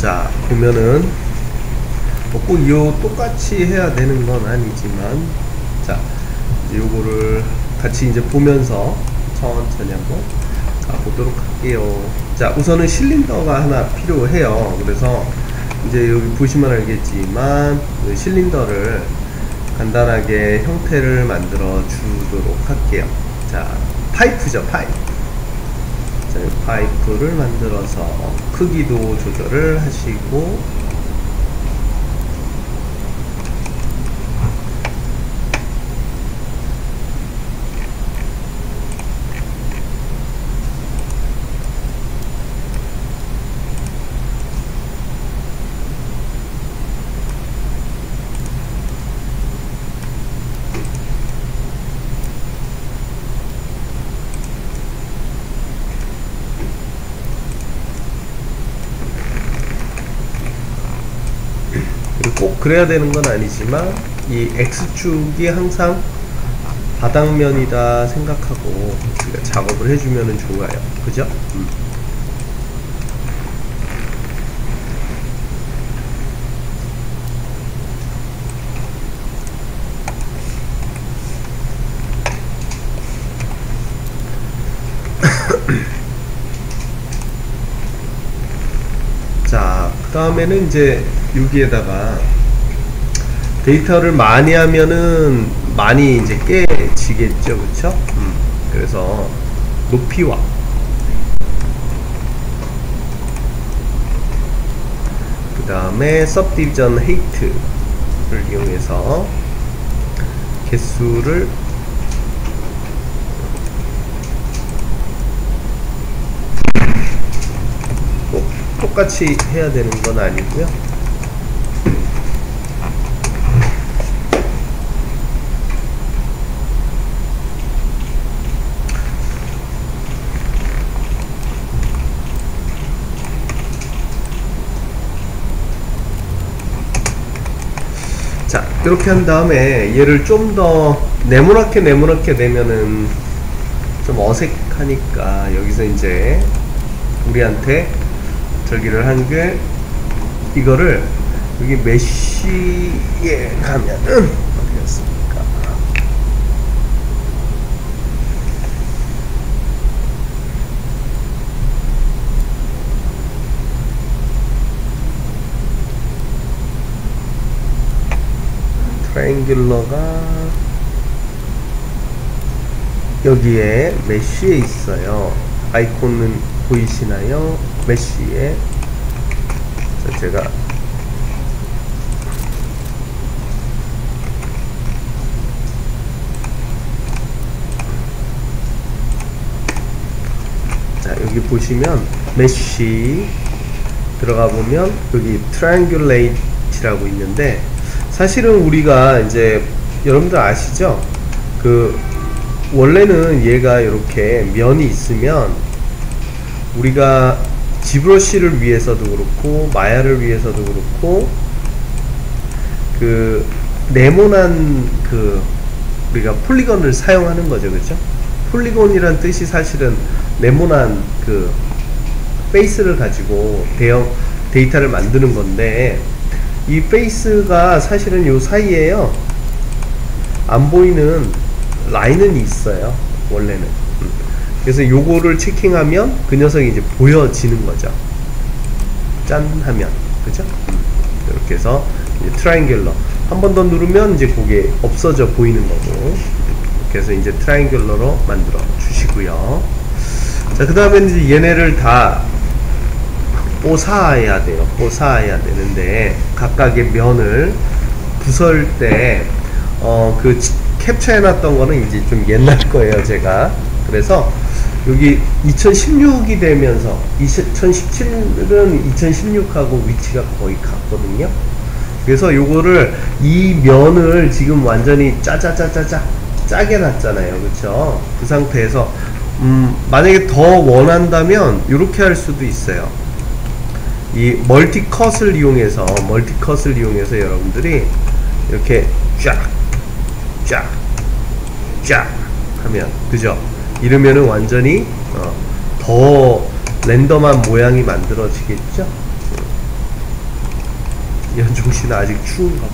자, 보면은 꼭 요 똑같이 해야 되는 건 아니지만, 자, 이제 요거를 같이 이제 보면서 천천히 한번 가보도록 할게요. 자, 우선은 실린더가 하나 필요해요. 그래서 이제 여기 보시면 알겠지만 이 실린더를 간단하게 형태를 만들어 주도록 할게요. 자, 파이프죠, 파이프. 자, 파이프를 만들어서 크기도 조절을 하시고, 꼭 그래야 되는 건 아니지만 이 X축이 항상 바닥면이다 생각하고 우리가 작업을 해주면 좋아요. 그죠? 자, 그 다음에는 이제 여기에다가 데이터를 많이 하면은 많이 이제 깨지겠죠, 그쵸? 그래서 높이와 그 다음에 subdivision height를 이용해서 개수를 꼭 똑같이 해야 되는 건 아니고요. 자, 이렇게 한 다음에 얘를 좀 더 네모나게 되면은 좀 어색하니까 여기서 이제 우리한테 저기를 한 게, 이거를 여기 메쉬에 가면은 어디였습니까? 트라이앵귤러가 여기에 메쉬에 있어요. 아이콘은 보이시나요? 메쉬에. 자, 제가 자, 여기 보시면 메쉬 들어가 보면 여기 트라이앵귤레이트라고 있는데, 사실은 우리가 이제 여러분들 아시죠? 그 원래는 얘가 이렇게 면이 있으면 우리가 지브러쉬를 위해서도 그렇고 마야를 위해서도 그렇고 그 네모난 그 우리가 폴리건을 사용하는 거죠, 그렇죠? 폴리곤이란 뜻이 사실은 네모난 그 페이스를 가지고 대형 데이터를 만드는 건데, 이 페이스가 사실은 요 사이에요 안 보이는 라인은 있어요, 원래는. 그래서 요거를 체킹하면 그 녀석이 이제 보여지는 거죠. 짠 하면, 그죠? 이렇게 해서 이제 트라이앵귤러 한 번 더 누르면 이제 그게 없어져 보이는 거고, 이렇게 해서 이제 트라이앵귤러로 만들어 주시고요. 자, 그 다음에 이제 얘네를 다 뽀사해야 돼요. 뽀사해야 되는데, 각각의 면을 부설 때 그 캡처해놨던 거는 이제 좀 옛날 거예요, 제가. 그래서 여기 2016이 되면서 2017은 2016하고 위치가 거의 같거든요. 그래서 요거를 이 면을 지금 완전히 짜게 놨잖아요, 그쵸? 그 상태에서 만약에 더 원한다면 이렇게 할 수도 있어요. 이 멀티컷을 이용해서 여러분들이 이렇게 쫙 하면, 그죠? 이러면은 완전히 더 랜덤한 모양이 만들어지겠죠? 연종 씨는 아직 추운가 봐.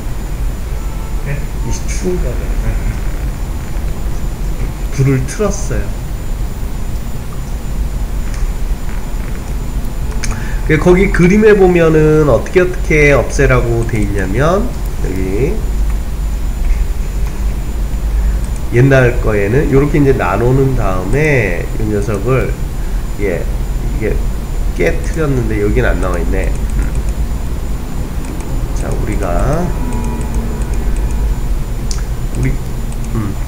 네? 이 추운가 봐. 네. 불을 틀었어요. 거기 그림에 보면은 어떻게 없애라고 돼 있냐면, 여기 옛날 거에는 이렇게 이제 나누는 다음에 이 녀석을 이게 깨트렸는데 여긴 안 나와 있네. 자, 우리가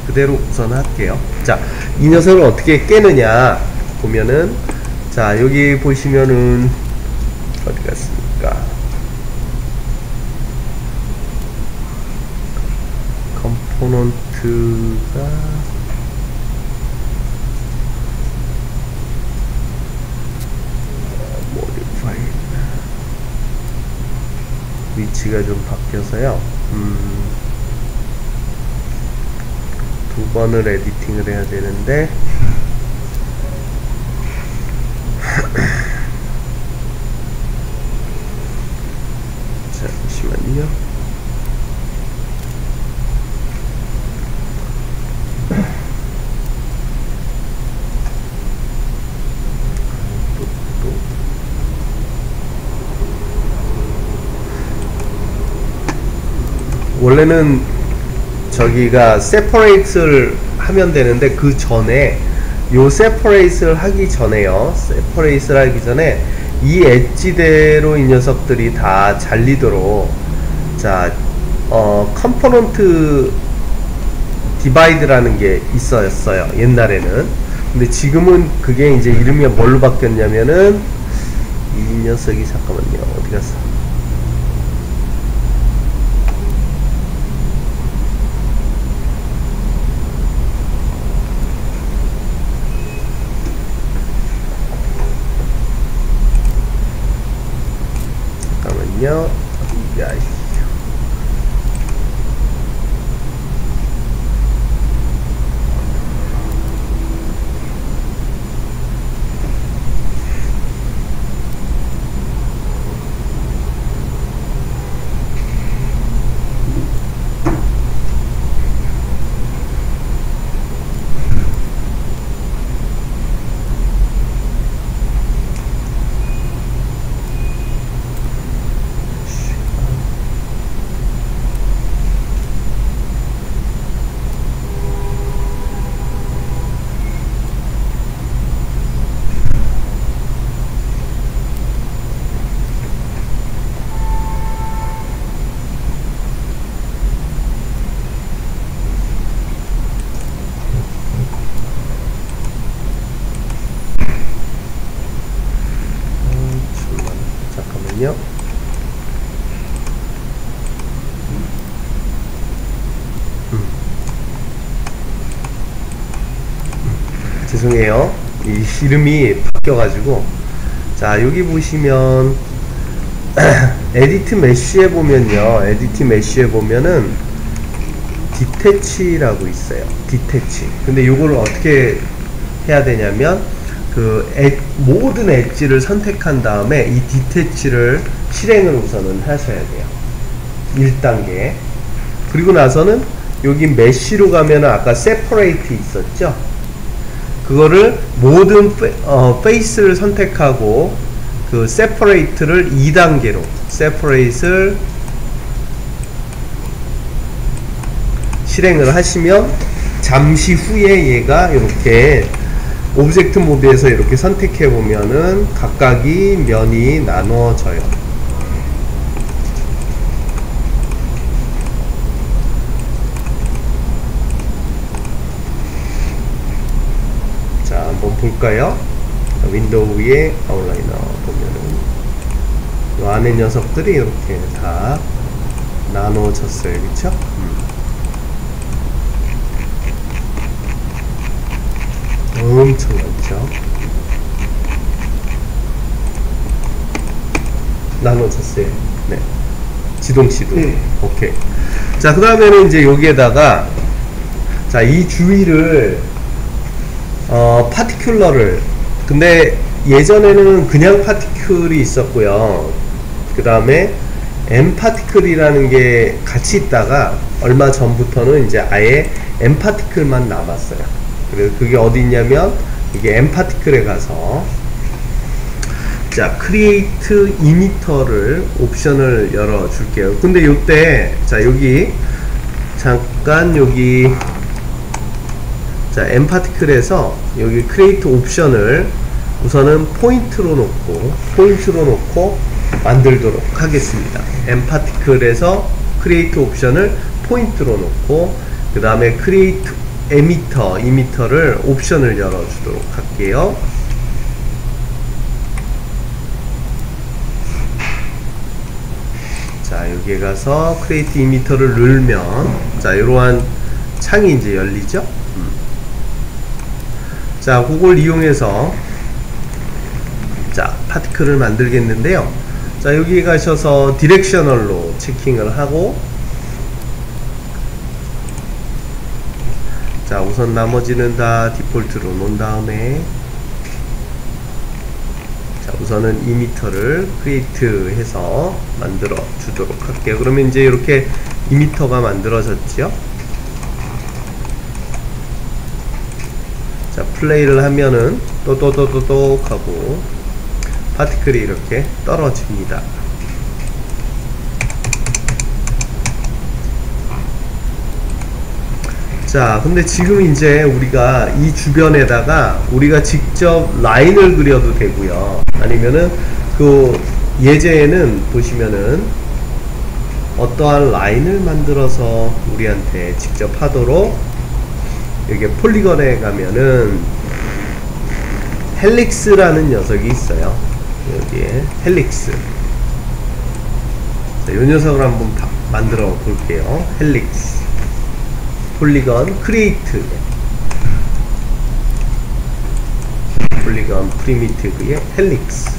그대로 우선 할게요. 자, 이 녀석을 어떻게 깨느냐 보면은, 자, 여기 보시면은 어디 갔습니까? 컴포넌트가 모디파이 위치가 좀 바뀌어서요. 두 번을 에디팅을 해야 되는데 잠시만요. 원래는 저기가 separate를 하면 되는데, 그 전에 요 separate를 하기 전에요. separate를 하기 전에 이 엣지대로 이 녀석들이 다 잘리도록, 자, 컴포넌트 디바이드라는 게 있었어요, 옛날에는. 근데 지금은 그게 이제 이름이 뭘로 바뀌었냐면은, 이 녀석이, 잠깐만요, 어디 갔어? 잠깐만요. 야이. 잠깐만요. 죄송해요. 이 이름이 바뀌어가지고. 자, 여기 보시면 에디트 메쉬에 보면요, 에디트 메쉬에 보면은 디태치라고 있어요. 디태치. 근데 요거를 어떻게 해야 되냐면, 모든 엣지를 선택한 다음에 이 디태치를 실행을 우선은 하셔야 돼요. 1단계. 그리고 나서는 여기 메쉬로 가면은 아까 separate 있었죠? 그거를 모든 페이스를 선택하고 그 separate를 2단계로 separate를 실행을 하시면 잠시 후에 얘가 이렇게 오브젝트 모드에서 이렇게 선택해 보면은 각각이 면이 나누어져요. 자, 한번 볼까요? 윈도우 위에 아웃라이너 보면은 이 안에 녀석들이 이렇게 다 나누어졌어요. 그쵸? 엄청 많죠. 나눠졌어요. 네. 지동치도. 오케이. 자, 그 다음에는 이제 여기에다가, 자, 이 주위를, 파티큘러를, 근데 예전에는 그냥 파티큘이 있었고요. 그 다음에 mparticle이라는 게 같이 있다가 얼마 전부터는 이제 아예 mparticle만 남았어요. 그래서 그게 어디 있냐면 이게 mparticle에 가서 자 create emitter를 옵션을 열어 줄게요. 근데 요때 자 여기 잠깐 여기 자 mparticle에서 여기 create 옵션을 우선은 포인트로 놓고 만들도록 하겠습니다. mparticle에서 create 옵션을 포인트로 놓고 그 다음에 create emitter를 옵션을 열어주도록 할게요. 자 여기에 가서 create emitter를 누르면 자 이러한 창이 이제 열리죠. 자 그걸 이용해서 자 파티클을 만들겠는데요. 자 여기 가셔서 디렉셔널로 체킹을 하고 자 우선 나머지는 다 디폴트로 놓은 다음에 자 우선은 이미터를 크리에이트 해서 만들어 주도록 할게요. 그러면 이제 이렇게 이미터가 만들어졌죠. 자 플레이를 하면은 또또또또똑 하고 파티클이 이렇게 떨어집니다. 자 근데 지금 이제 우리가 이 주변에다가 우리가 직접 라인을 그려도 되고요, 아니면은 그 예제에는 보시면은 어떠한 라인을 만들어서 우리한테 직접 하도록 여기 폴리건에 가면은 헬릭스라는 녀석이 있어요. 여기에 헬릭스. 자, 이 녀석을 한번 만들어 볼게요. 헬릭스 폴리건 크리에이트 폴리건 프리미티브의 헬릭스.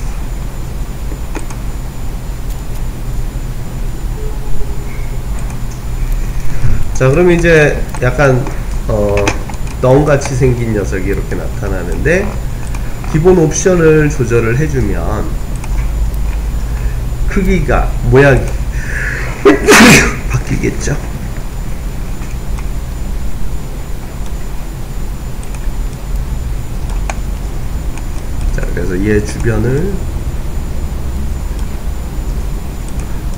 자 그러면 이제 약간 덩같이 생긴 녀석이 이렇게 나타나는데 기본 옵션을 조절을 해주면 크기가 모양이 바뀌겠죠. 자 그래서 얘 주변을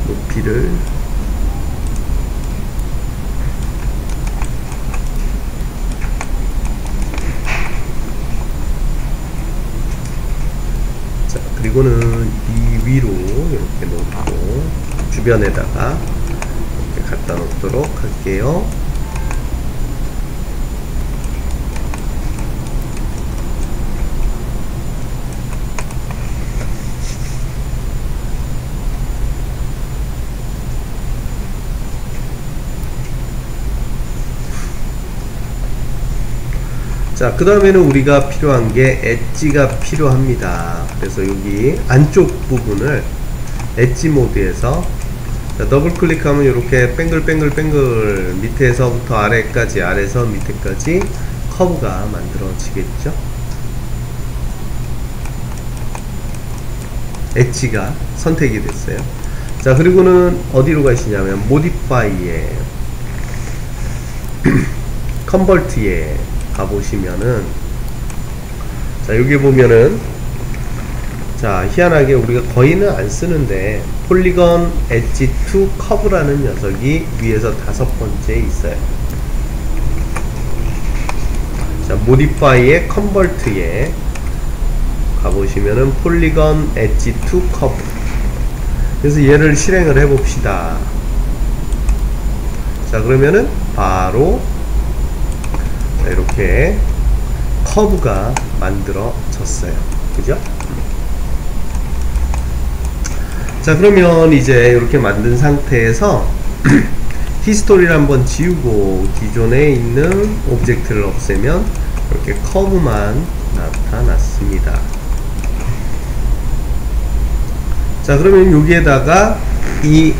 높이를 그리고는 이 위로 이렇게 놓고 주변에다가 이렇게 갖다 놓도록 할게요. 자, 그 다음에는 우리가 필요한 게 엣지가 필요합니다. 그래서 여기 안쪽 부분을 엣지 모드에서 자, 더블 클릭하면 이렇게 뱅글뱅글 밑에서부터 아래까지, 아래에서 밑에까지 커브가 만들어지겠죠. 엣지가 선택이 됐어요. 자, 그리고는 어디로 가시냐면 모디파이에 컨버트에 가보시면은 자 여기 보면은 자 희한하게 우리가 거의는 안 쓰는데 폴리건 엣지 투 커브라는 녀석이 위에서 5번째 있어요. 자 모디파이의 컨버트에 가보시면은 폴리건 엣지 투 커브. 그래서 얘를 실행을 해 봅시다. 자 그러면은 바로 이렇게 커브가 만들어졌어요. 그죠? 자 그러면 이제 이렇게 만든 상태에서 히스토리를 한번 지우고 기존에 있는 오브젝트를 없애면 이렇게 커브만 나타났습니다. 자 그러면 여기에다가 이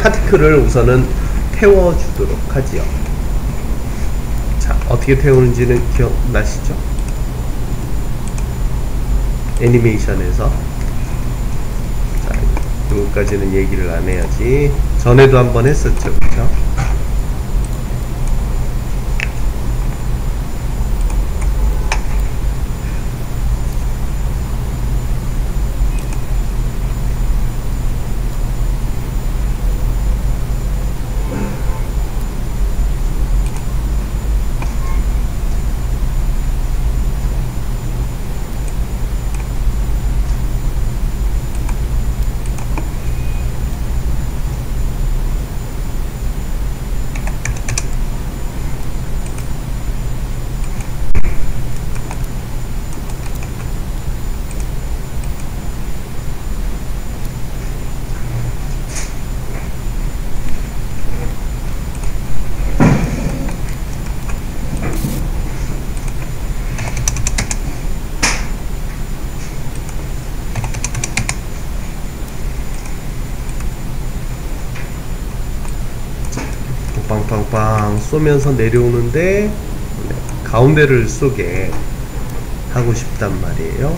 파티클을 우선은 태워주도록 하지요. 자 어떻게 태우는지는 기억나시죠? 애니메이션에서 자, 요 부분까지는 얘기를 안 해야지. 전에도 한번 했었죠, 그쵸? 빵빵빵 쏘면서 내려오는데 가운데를 쏘게 하고 싶단 말이에요.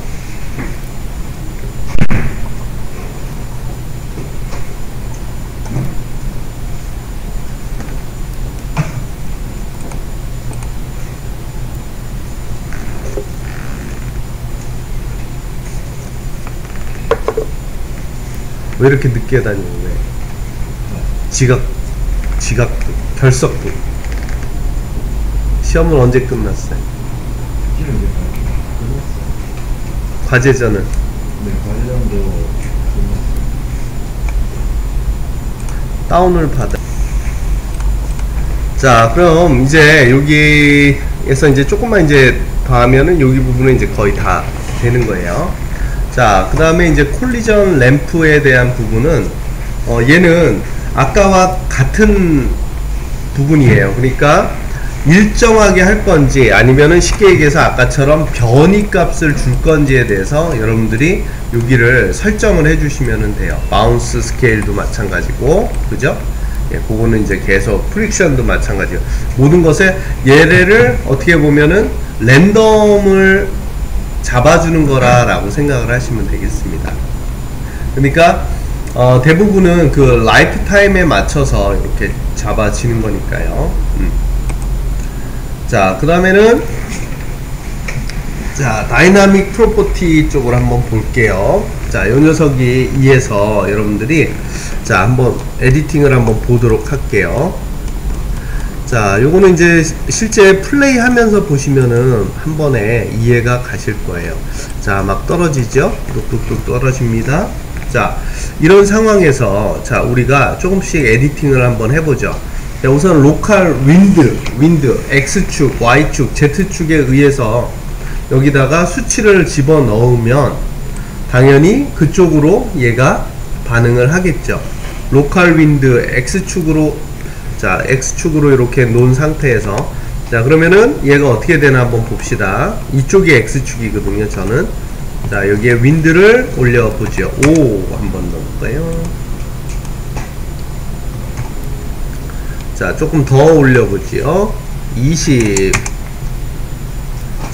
왜 이렇게 늦게 다니는 거예요? 지각도, 결석도. 시험은 언제 끝났어요? 과제전은? 네, 과제전도 끝났어요. 다운을 받아. 자, 그럼 이제 여기에서 이제 조금만 이제 더 하면은 여기 부분은 이제 거의 다 되는 거예요. 자, 그 다음에 이제 콜리전 램프에 대한 부분은 얘는 아까와 같은 부분이에요. 그러니까 일정하게 할 건지 아니면은 쉽게 얘기해서 아까처럼 변이 값을 줄 건지에 대해서 여러분들이 여기를 설정을 해 주시면 돼요. 바운스 스케일도 마찬가지고, 그죠? 예, 그거는 이제 계속 프릭션도 마찬가지예요. 모든 것에 얘를 어떻게 보면은 랜덤을 잡아주는 거라고 생각을 하시면 되겠습니다. 그러니까 대부분은 그 라이프 타임에 맞춰서 이렇게 잡아지는 거니까요. 자, 그 다음에는 자, 다이나믹 프로퍼티 쪽으로 한번 볼게요. 자, 요 녀석이 이해서 여러분들이 자, 한번 에디팅을 한번 보도록 할게요. 자, 요거는 이제 실제 플레이 하면서 보시면은 한 번에 이해가 가실 거예요. 자, 막 떨어지죠? 뚝뚝뚝 떨어집니다. 자, 이런 상황에서 자, 우리가 조금씩 에디팅을 한번 해보죠. 자, 우선 로컬 윈드, X축, Y축, Z축에 의해서 여기다가 수치를 집어 넣으면 당연히 그쪽으로 얘가 반응을 하겠죠. 로컬 윈드 X축으로, 자, X축으로 이렇게 놓은 상태에서 자, 그러면은 얘가 어떻게 되나 한번 봅시다. 이쪽이 X축이거든요, 저는. 자, 여기에 윈드를 올려보죠. 5 한번 넣을까요? 자, 조금 더 올려보지요. 20.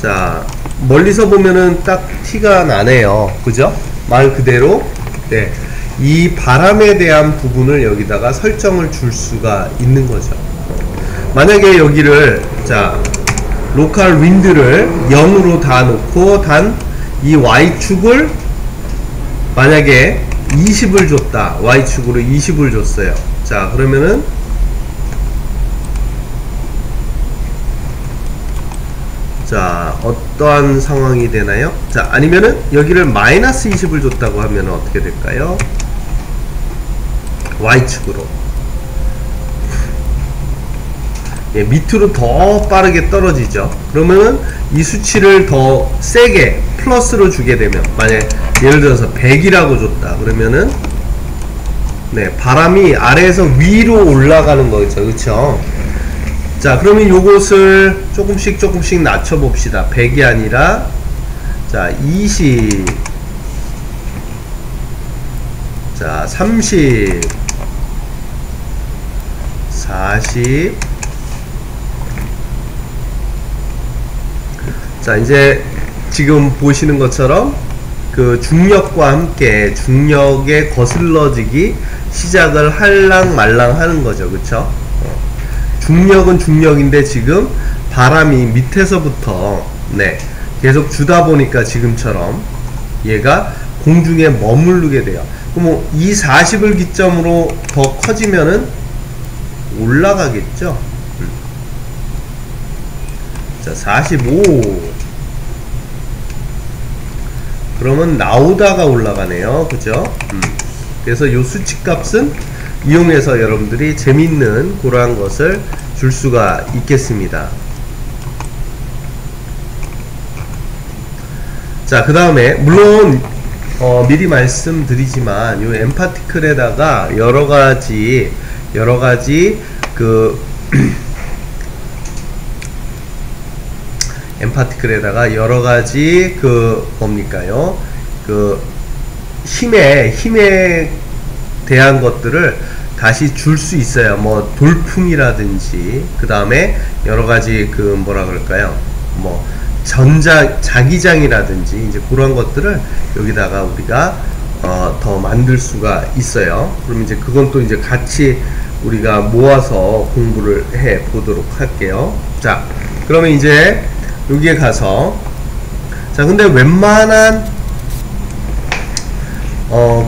자, 멀리서 보면은 딱 티가 나네요. 그죠? 말 그대로. 네. 이 바람에 대한 부분을 여기다가 설정을 줄 수가 있는 거죠. 만약에 여기를, 자, 로컬 윈드를 0으로 다 놓고 단 이 Y축을 만약에 20을 줬다. Y축으로 20을 줬어요. 자, 그러면은 자, 어떠한 상황이 되나요? 자, 아니면은 여기를 마이너스 20을 줬다고 하면 어떻게 될까요? Y축으로. 예, 밑으로 더 빠르게 떨어지죠. 그러면은 이 수치를 더 세게 플러스로 주게 되면, 만약 예를 들어서 100이라고 줬다 그러면은 네, 바람이 아래에서 위로 올라가는 거겠죠. 그쵸? 자, 그러면 요것을 조금씩 낮춰 봅시다. 100이 아니라 자, 20, 자, 30, 40. 자, 이제 지금 보시는 것처럼 그 중력과 함께 중력에 거슬러지기 시작을 할랑 말랑 하는 거죠. 그쵸? 중력은 중력인데 지금 바람이 밑에서부터 네, 계속 주다 보니까 지금처럼 얘가 공중에 머무르게 돼요. 그럼 이 40을 기점으로 더 커지면은 올라가겠죠? 자, 45. 그러면 나오다가 올라가네요. 그죠? 그래서 요 수치값은 이용해서 여러분들이 재밌는 그러한 것을 줄 수가 있겠습니다. 자, 그 다음에 물론 미리 말씀드리지만 요 엠파티클에다가 여러가지 그 엠파티클에다가 여러가지 그 뭡니까요? 그 힘에 대한 것들을 다시 줄 수 있어요. 뭐 돌풍이라든지 그 다음에 여러가지 그 뭐라 그럴까요? 뭐 자기장이라든지 이제 그런 것들을 여기다가 우리가 더 만들 수가 있어요. 그럼 이제 그건 또 이제 같이 우리가 모아서 공부를 해 보도록 할게요. 자, 그러면 이제 여기에 가서 자, 근데 웬만한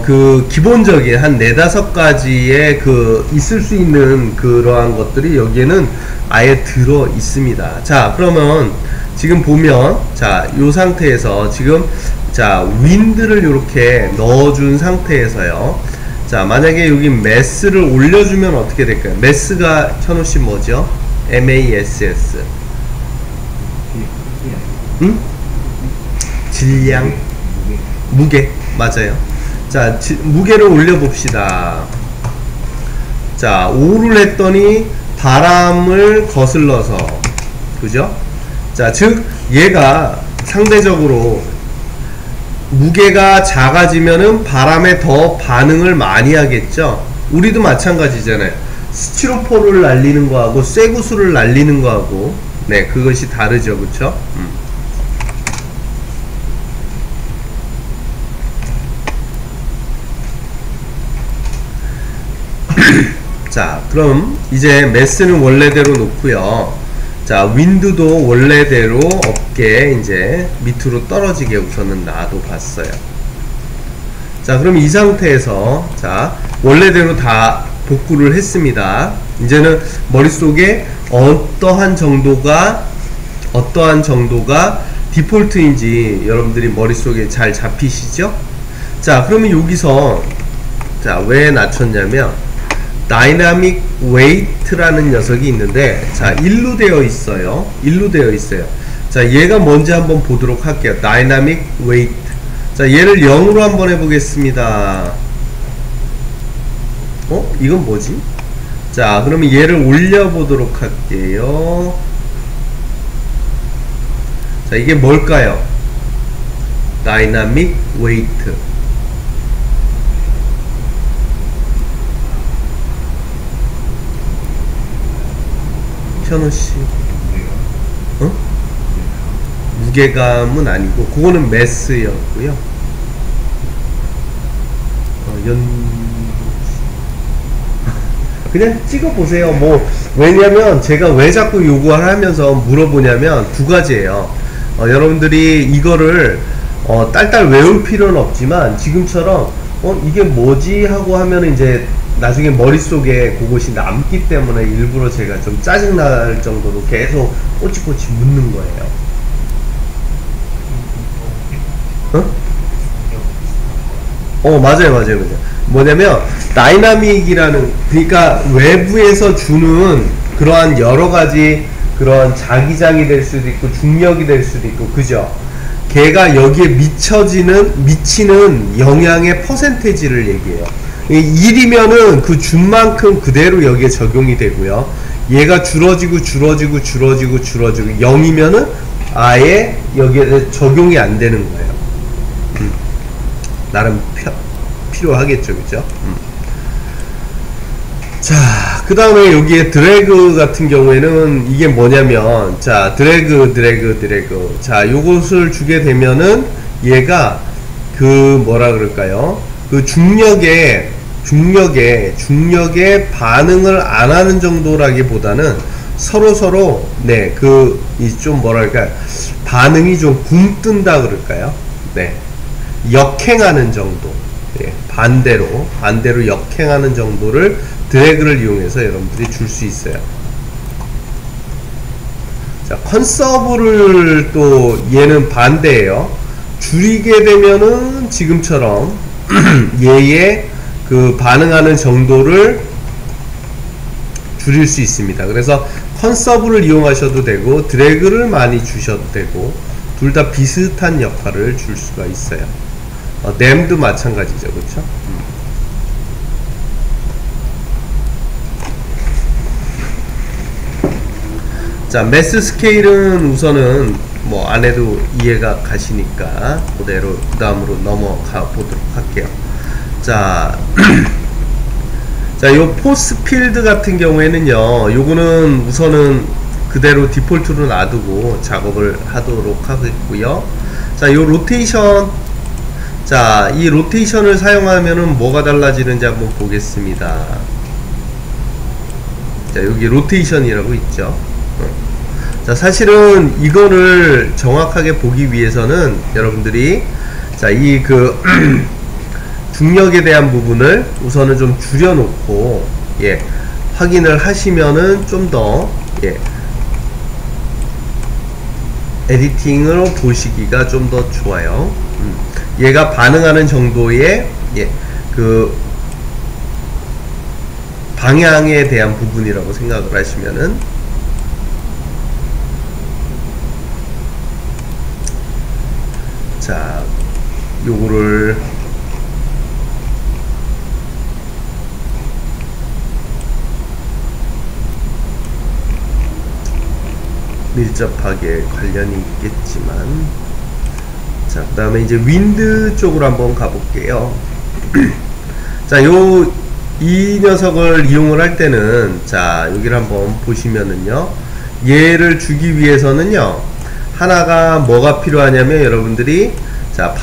그 기본적인 한 4-5가지의 그 있을 수 있는 그러한 것들이 여기에는 아예 들어 있습니다. 자, 그러면 지금 보면 자, 요 상태에서 지금 자, 윈드를 이렇게 넣어준 상태에서요. 자, 만약에 여기 매스를 올려주면 어떻게 될까요? 매스가 현우씨 뭐죠? MASS. 응? 질량? 무게. 맞아요. 자, 무게를 올려봅시다. 자, 5를 했더니 바람을 거슬러서, 그죠? 자, 즉 얘가 상대적으로 무게가 작아지면은 바람에 더 반응을 많이 하겠죠. 우리도 마찬가지잖아요. 스티로폼을 날리는 거하고 쇠구슬을 날리는 거하고 네, 그것이 다르죠. 그쵸? 자, 그럼 이제 매스는 원래대로 놓고요. 자, 윈드도 원래대로 없게 이제 밑으로 떨어지게 우선은 놔둬봤어요. 자, 그럼 이 상태에서 자, 원래대로 다 복구를 했습니다. 이제는 머릿속에 어떠한 정도가 디폴트인지 여러분들이 머릿속에 잘 잡히시죠? 자, 그러면 여기서 자, 왜 낮췄냐면 다이나믹 웨이트라는 녀석이 있는데 자, 1로 되어 있어요. 자, 얘가 뭔지 한번 보도록 할게요. 다이나믹 웨이트. 자, 얘를 0으로 한번 해보겠습니다. 이건 뭐지? 자, 그러면 얘를 올려보도록 할게요. 자, 이게 뭘까요? 다이나믹 웨이트. 현우씨, 무게감은 아니고 그거는 매스였고요. 그냥 찍어보세요. 뭐 왜냐면 제가 왜 자꾸 요구를 하면서 물어보냐면 두 가지예요. 여러분들이 이거를 딸딸 외울 필요는 없지만 지금처럼 이게 뭐지 하고 하면 이제 나중에 머릿속에 그것이 남기 때문에 일부러 제가 좀 짜증날 정도로 계속 꼬치꼬치 묻는 거예요. 맞아요. 뭐냐면 다이나믹이라는, 그러니까 외부에서 주는 그러한 여러가지 그런 자기장이 될 수도 있고 중력이 될 수도 있고, 그죠? 걔가 여기에 미치는 영향의 퍼센테이지를 얘기해요. 1이면은 그 준 만큼 그대로 여기에 적용이 되고요. 얘가 줄어지고 0이면은 아예 여기에 적용이 안 되는 거예요. 나름 필요하겠죠, 그죠? 자, 그 다음에 여기에 드래그 같은 경우에는 이게 뭐냐면, 자, 드래그. 자, 요것을 주게 되면은 얘가 그 뭐라 그럴까요? 그 중력에 반응을 안 하는 정도라기보다는 서로 네, 그 이 좀 뭐랄까 반응이 좀 굼뜬다 그럴까요? 네, 역행하는 정도. 예, 반대로 역행하는 정도를 드래그를 이용해서 여러분들이 줄 수 있어요. 자, 컨서브를 또 얘는 반대예요. 줄이게 되면은 지금처럼 얘의 그 반응하는 정도를 줄일 수 있습니다. 그래서 컨서브를 이용하셔도 되고 드래그를 많이 주셔도 되고 둘 다 비슷한 역할을 줄 수가 있어요. 램도 마찬가지죠, 그렇죠? 자, 매스 스케일은 우선은 뭐 안 해도 이해가 가시니까 그대로 그 다음으로 넘어가 보도록 할게요. 자, 자, 요 포스 필드 같은 경우에는요, 요거는 우선은 그대로 디폴트로 놔두고 작업을 하도록 하겠고요. 자, 요 로테이션, 자, 이 로테이션을 사용하면은 뭐가 달라지는지 한번 보겠습니다. 자, 여기 로테이션이라고 있죠. 자, 사실은 이거를 정확하게 보기 위해서는 여러분들이 자, 이 그 중력에 대한 부분을 우선은 좀 줄여놓고 예, 확인을 하시면은 좀 더 예, 에디팅으로 보시기가 좀 더 좋아요. 얘가 반응하는 정도의 예, 그 방향에 대한 부분이라고 생각을 하시면은 자, 요거를 밀접하게 관련이 있겠지만 자, 그 다음에 이제 윈드 쪽으로 한번 가볼게요. 자, 이 녀석을 이용을 할 때는 자, 여기를 한번 보시면은요, 얘를 주기 위해서는요, 하나가 뭐가 필요하냐면 여러분들이 자,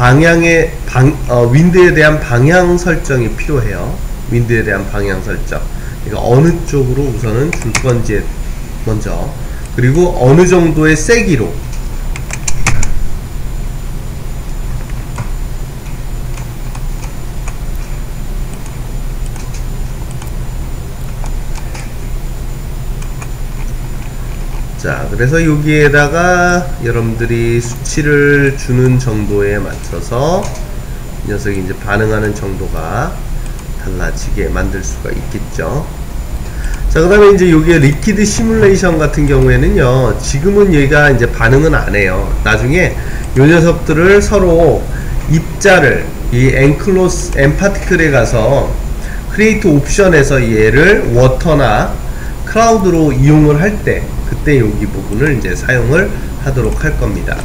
윈드에 대한 방향 설정이 필요해요. 윈드에 대한 방향 설정. 그러니까 어느 쪽으로 우선은 줄 건지 먼저, 그리고 어느 정도의 세기로 자, 그래서 여기에다가 여러분들이 수치를 주는 정도에 맞춰서 이 녀석이 이제 반응하는 정도가 달라지게 만들 수가 있겠죠. 자, 그 다음에 이제 여기에 리퀴드 시뮬레이션 같은 경우에는요, 지금은 얘가 이제 반응은 안 해요. 나중에 요 녀석들을 서로 입자를 이 엔파티클에 가서 크리에이트 옵션에서 얘를 워터나 클라우드로 이용을 할 때 그때 여기 부분을 이제 사용을 하도록 할 겁니다.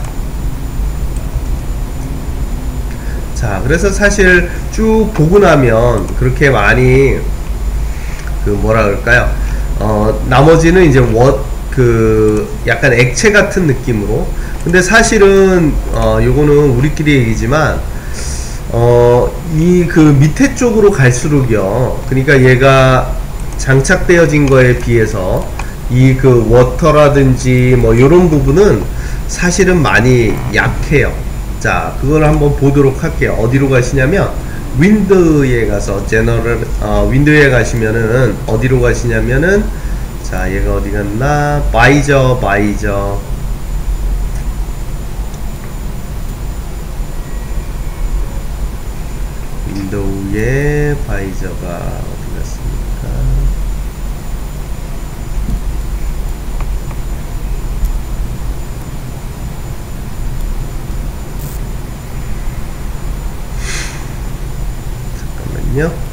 자, 그래서 사실 쭉 보고 나면 그렇게 많이 그 뭐라 그럴까요? 나머지는 이제 약간 액체 같은 느낌으로. 근데 사실은 요거는 우리끼리 얘기지만 이 그 밑에 쪽으로 갈수록요, 그러니까 얘가 장착되어진 거에 비해서 이 그 워터라든지 뭐 요런 부분은 사실은 많이 약해요. 자, 그걸 한번 보도록 할게요. 어디로 가시냐면 윈드에 가서 윈드에 가시면은 어디로 가시냐면은 자, 얘가 어디 갔나? 바이저 윈도우에 바이저가 어디 갔습니까? 잠깐만요.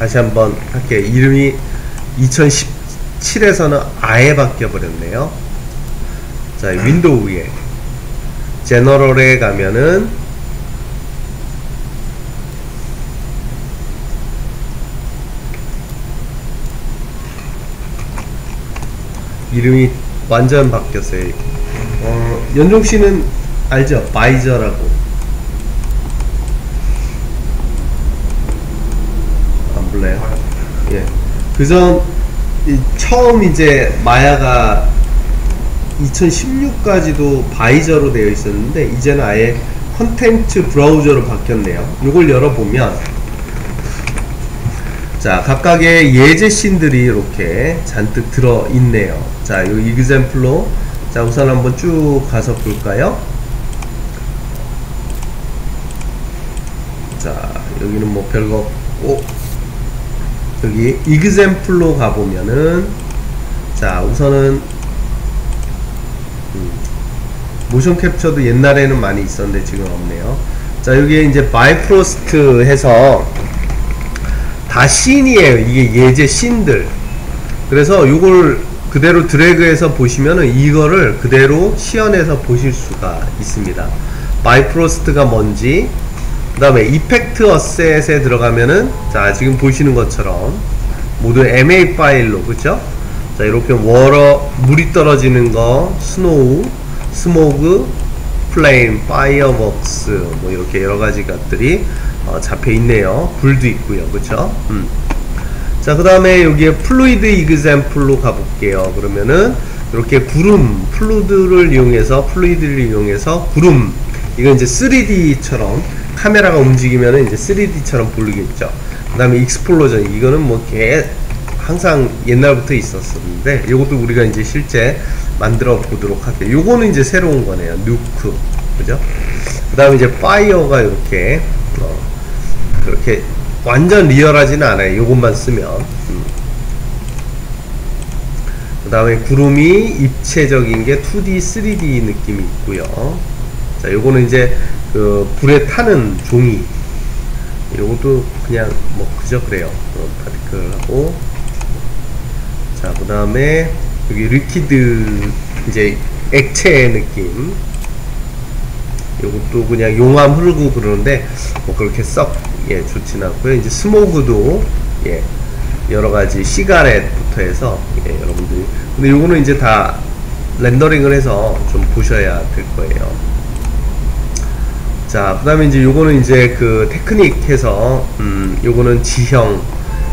다시 한번 할게요. 이름이 2017에서는 아예 바뀌어 버렸네요. 자, 윈도우에 제너럴에 가면은 이름이 완전 바뀌었어요. 연종 씨는 알죠? 바이저라고. 안 몰라요? 예. 그전 처음 이제 마야가 2016까지도 바이저로 되어 있었는데 이제는 아예 컨텐츠 브라우저로 바뀌었네요. 이걸 열어보면 자, 각각의 예제 씬들이 이렇게 잔뜩 들어있네요. 자, 요 이그젬플로 자, 우선 한번 쭉 가서 볼까요? 자, 여기는 뭐 별거 없고 여기 이그젬플로 가보면은 자, 우선은 모션 캡처도 옛날에는 많이 있었는데 지금 없네요. 자, 여기에 이제 바이프로스트 해서 다 씬이에요. 이게 예제 씬들. 그래서 이걸 그대로 드래그해서 보시면은 이거를 그대로 시연해서 보실 수가 있습니다. 바이프로스트가 뭔지, 그 다음에 이펙트 어셋에 들어가면은 자, 지금 보시는 것처럼 모두 MA 파일로, 그쵸? 자, 이렇게 워러, 물이 떨어지는 거, 스노우, 스모그, 플레임, 파이어웍스, 뭐 이렇게 여러 가지 것들이 잡혀 있네요. 불도 있고요, 그쵸? 자, 그 다음에 여기에 플루이드 이그젬플로 가볼게요. 그러면은 이렇게 구름, 플루이드를 이용해서 구름, 이건 이제 3D처럼 카메라가 움직이면은 이제 3D처럼 보이겠죠. 그 다음에 익스플로전, 이거는 뭐 항상 옛날부터 있었었는데 이것도 우리가 이제 실제 만들어 보도록 할게요. 요거는 이제 새로운 거네요. 누크, 그죠? 그 다음에 이제 파이어가 이렇게 그렇게 완전 리얼하지는 않아요. 요것만 쓰면. 그 다음에 구름이 입체적인 게 2D, 3D 느낌이 있고요. 자, 요거는 이제 그 불에 타는 종이. 요것도 그냥 뭐 그저 그래요. 파티클하고. 자, 그 다음에 여기 리퀴드 이제 액체 느낌. 요것도 그냥 용암 흐르고 그러는데 뭐 그렇게 썩 좋진 않고요. 이제 스모그도 여러가지 시가렛부터 해서 여러분들이, 근데 요거는 이제 다 렌더링을 해서 좀 보셔야 될 거예요. 자, 그 다음에 이제 요거는 이제 그 테크닉 해서 요거는 지형,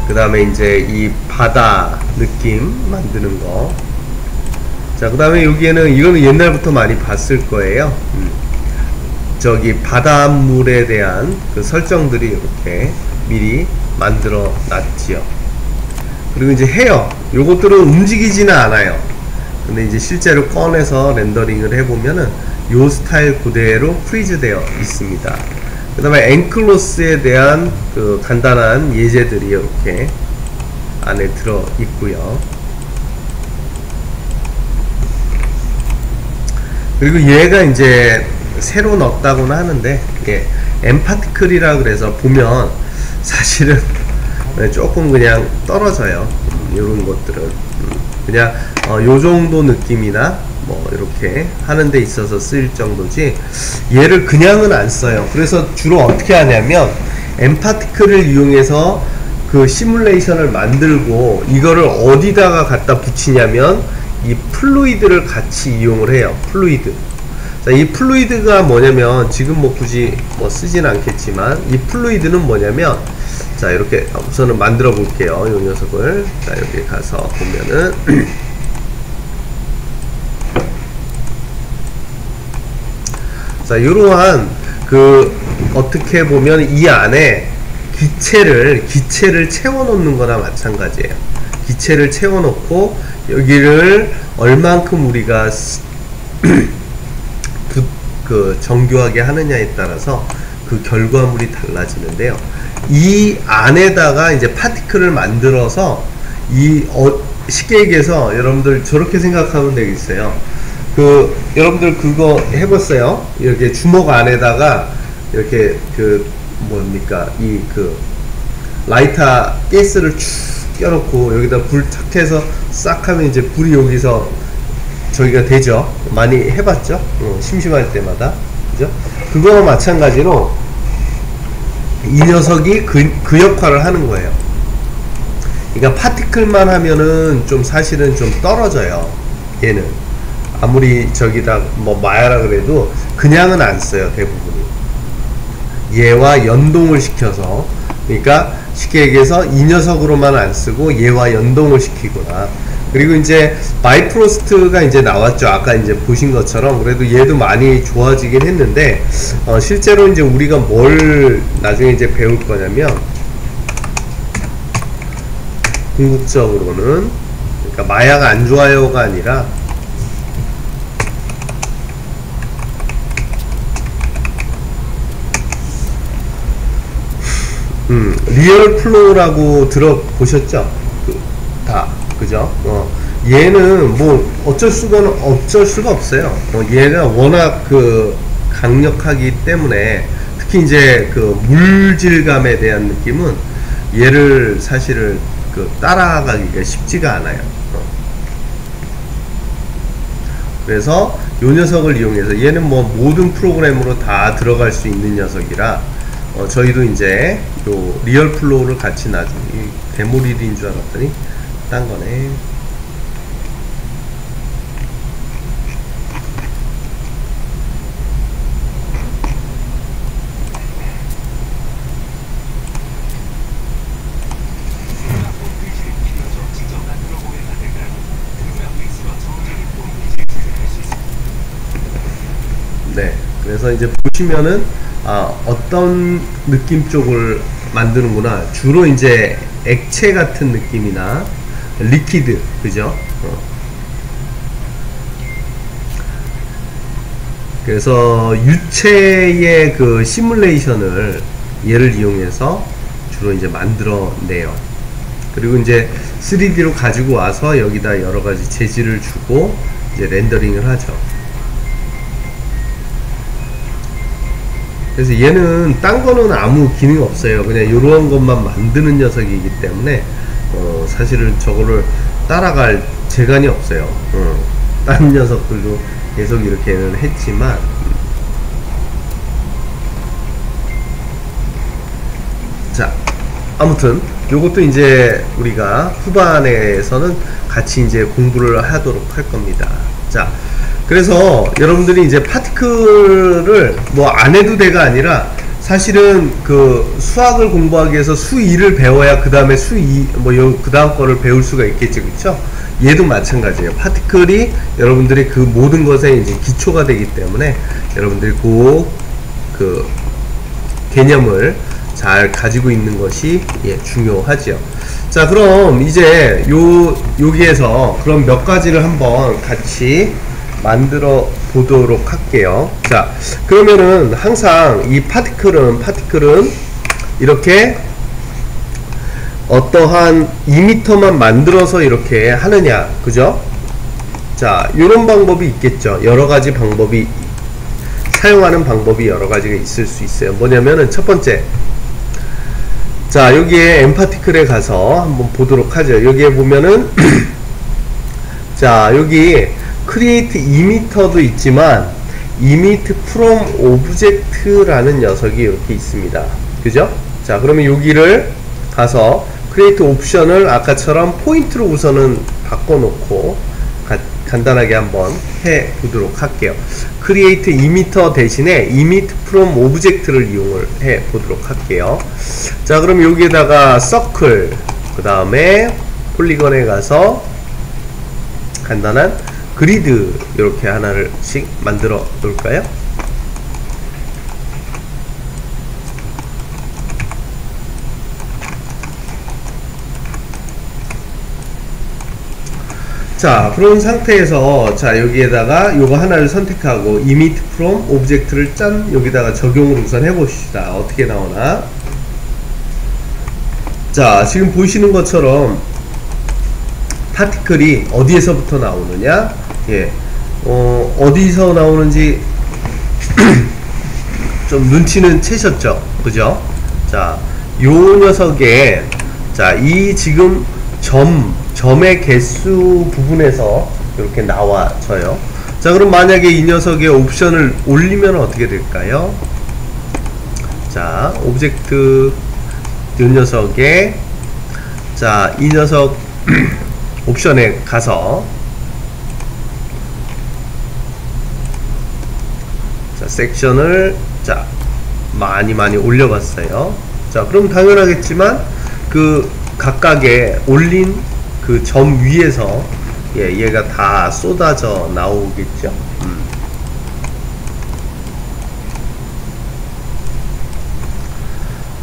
그 다음에 이제 이 바다 느낌 만드는 거. 자, 그 다음에 여기에는 이거는 옛날부터 많이 봤을 거예요. 저기 바닷물에 대한 그 설정들이 이렇게 미리 만들어 놨지요. 그리고 이제 헤어, 요것들은 움직이지는 않아요. 근데 이제 실제로 꺼내서 렌더링을 해보면은 요 스타일 그대로 프리즈 되어 있습니다. 그 다음에 앵클로스에 대한 그 간단한 예제들이 이렇게 안에 들어 있고요. 그리고 얘가 이제 새로 넣었다고는 하는데 엠파티클이라 그래서 보면 사실은 조금 그냥 떨어져요. 이런 것들은 그냥 요 정도 느낌이나 뭐 이렇게 하는 데 있어서 쓰일 정도지 얘를 그냥은 안 써요. 그래서 주로 어떻게 하냐면 엠파티클을 이용해서 그 시뮬레이션을 만들고 이거를 어디다가 갖다 붙이냐면 이 플루이드를 같이 이용을 해요. 플루이드. 자, 이 플루이드가 뭐냐면 지금 뭐 굳이 뭐 쓰진 않겠지만 이 플루이드는 뭐냐면 자, 이렇게 우선은 만들어 볼게요. 이 녀석을. 자, 여기 가서 보면은 자, 이러한 그 어떻게 보면 이 안에 기체를 채워 놓는 거나 마찬가지예요. 기체를 채워 놓고 여기를 얼만큼 우리가 그 정교하게 하느냐에 따라서 그 결과물이 달라지는데요. 이 안에다가 이제 파티클을 만들어서 쉽게 얘기해서 여러분들 저렇게 생각하면 되겠어요. 여러분들 그거 해봤어요? 이렇게 주먹 안에다가 이렇게 뭡니까 라이터 가스를 쭉 껴놓고 여기다 불 탁 해서 싹 하면 이제 불이 여기서 저기가 되죠. 많이 해봤죠? 심심할 때마다. 그죠? 그거와 마찬가지로 이 녀석이 그 역할을 하는 거예요. 그러니까 파티클만 하면은 좀 사실은 좀 떨어져요. 얘는 아무리 저기다 뭐 마야라 그래도 그냥은 안 써요. 대부분이 얘와 연동을 시켜서, 그러니까 쉽게 얘기해서 이 녀석으로만 안 쓰고 얘와 연동을 시키거나, 그리고 이제 바이프로스트가 이제 나왔죠. 아까 이제 보신 것처럼. 그래도 얘도 많이 좋아지긴 했는데, 실제로 이제 우리가 뭘 나중에 이제 배울 거냐면, 궁극적으로는, 그러니까 마야가 안 좋아요가 아니라, 리얼 플로우라고 들어보셨죠? 그죠? 얘는 뭐 어쩔 수가 없어요. 얘가 워낙 강력하기 때문에, 특히 이제 물질감에 대한 느낌은 얘를 사실은 따라가기가 쉽지가 않아요. 그래서 요 녀석을 이용해서, 얘는 뭐 모든 프로그램으로 다 들어갈 수 있는 녀석이라, 저희도 이제 요 리얼 플로우를 같이 나중에, 데모릴인 줄 알았더니 딴 거네. 네, 그래서 이제 보시면은 어떤 느낌 쪽을 만드는구나. 주로 이제 액체 같은 느낌이나 리퀴드, 그죠? 그래서 유체의 시뮬레이션을 얘를 이용해서 주로 이제 만들어내요. 그리고 이제 3D로 가지고 와서 여기다 여러 가지 재질을 주고 이제 렌더링을 하죠. 그래서 얘는 딴 거는 아무 기능 없어요. 그냥 이런 것만 만드는 녀석이기 때문에 사실은 저거를 따라갈 재간이 없어요. 다른 녀석들도 계속 이렇게는 했지만, 자, 아무튼 요것도 이제 우리가 후반에서는 같이 이제 공부를 하도록 할 겁니다. 자, 그래서 여러분들이 이제 파티클을 뭐 안 해도 돼가 아니라, 사실은 수학을 공부하기 위해서 수2를 배워야 그 다음에 수2 그 다음 거를 배울 수가 있겠지, 그쵸? 얘도 마찬가지예요. 파티클이 여러분들이 모든 것에 이제 기초가 되기 때문에 여러분들이 개념을 잘 가지고 있는 것이 중요하죠. 자, 그럼 이제 여기에서 그럼 몇 가지를 한번 같이 만들어 보도록 할게요. 자, 그러면은 항상 이 파티클은 이렇게 어떠한 2m만 만들어서 이렇게 하느냐, 그죠? 자, 요런 방법이 있겠죠. 여러가지 방법이, 사용하는 방법이 여러가지가 있을 수 있어요. 뭐냐면은 첫 번째, 자, 여기에 엠파티클에 가서 한번 보도록 하죠. 여기에 보면은 자, 여기 create emitter도 있지만 emit from object라는 녀석이 이렇게 있습니다. 그죠? 자, 그러면 여기를 가서 create 옵션을 아까처럼 포인트로 우선은 바꿔놓고 간단하게 한번 해 보도록 할게요. create emitter 대신에 emit from object를 이용을 해 보도록 할게요. 자, 그럼 여기에다가 circle, 그 다음에 폴리건에 가서 간단한 그리드 이렇게 하나씩 만들어 놓을까요? 자, 그런 상태에서 자, 여기에다가 요거 하나를 선택하고 emit from object를 짠 여기다가 적용을 우선 해봅시다. 어떻게 나오나. 자, 지금 보시는 것처럼 파티클이 어디에서부터 나오느냐, 어디서 나오는지 좀 눈치는 채셨죠, 그죠? 자, 요 녀석에 자, 이 지금 점의 개수 부분에서 이렇게 나와져요. 자, 그럼 만약에 이 녀석의 옵션을 올리면 어떻게 될까요? 자, 오브젝트 이 녀석에 자, 이 녀석 옵션에 가서 자, 섹션을 자, 많이 올려봤어요. 자, 그럼 당연하겠지만 그 각각의 올린 그 점 위에서 얘가 다 쏟아져 나오겠죠.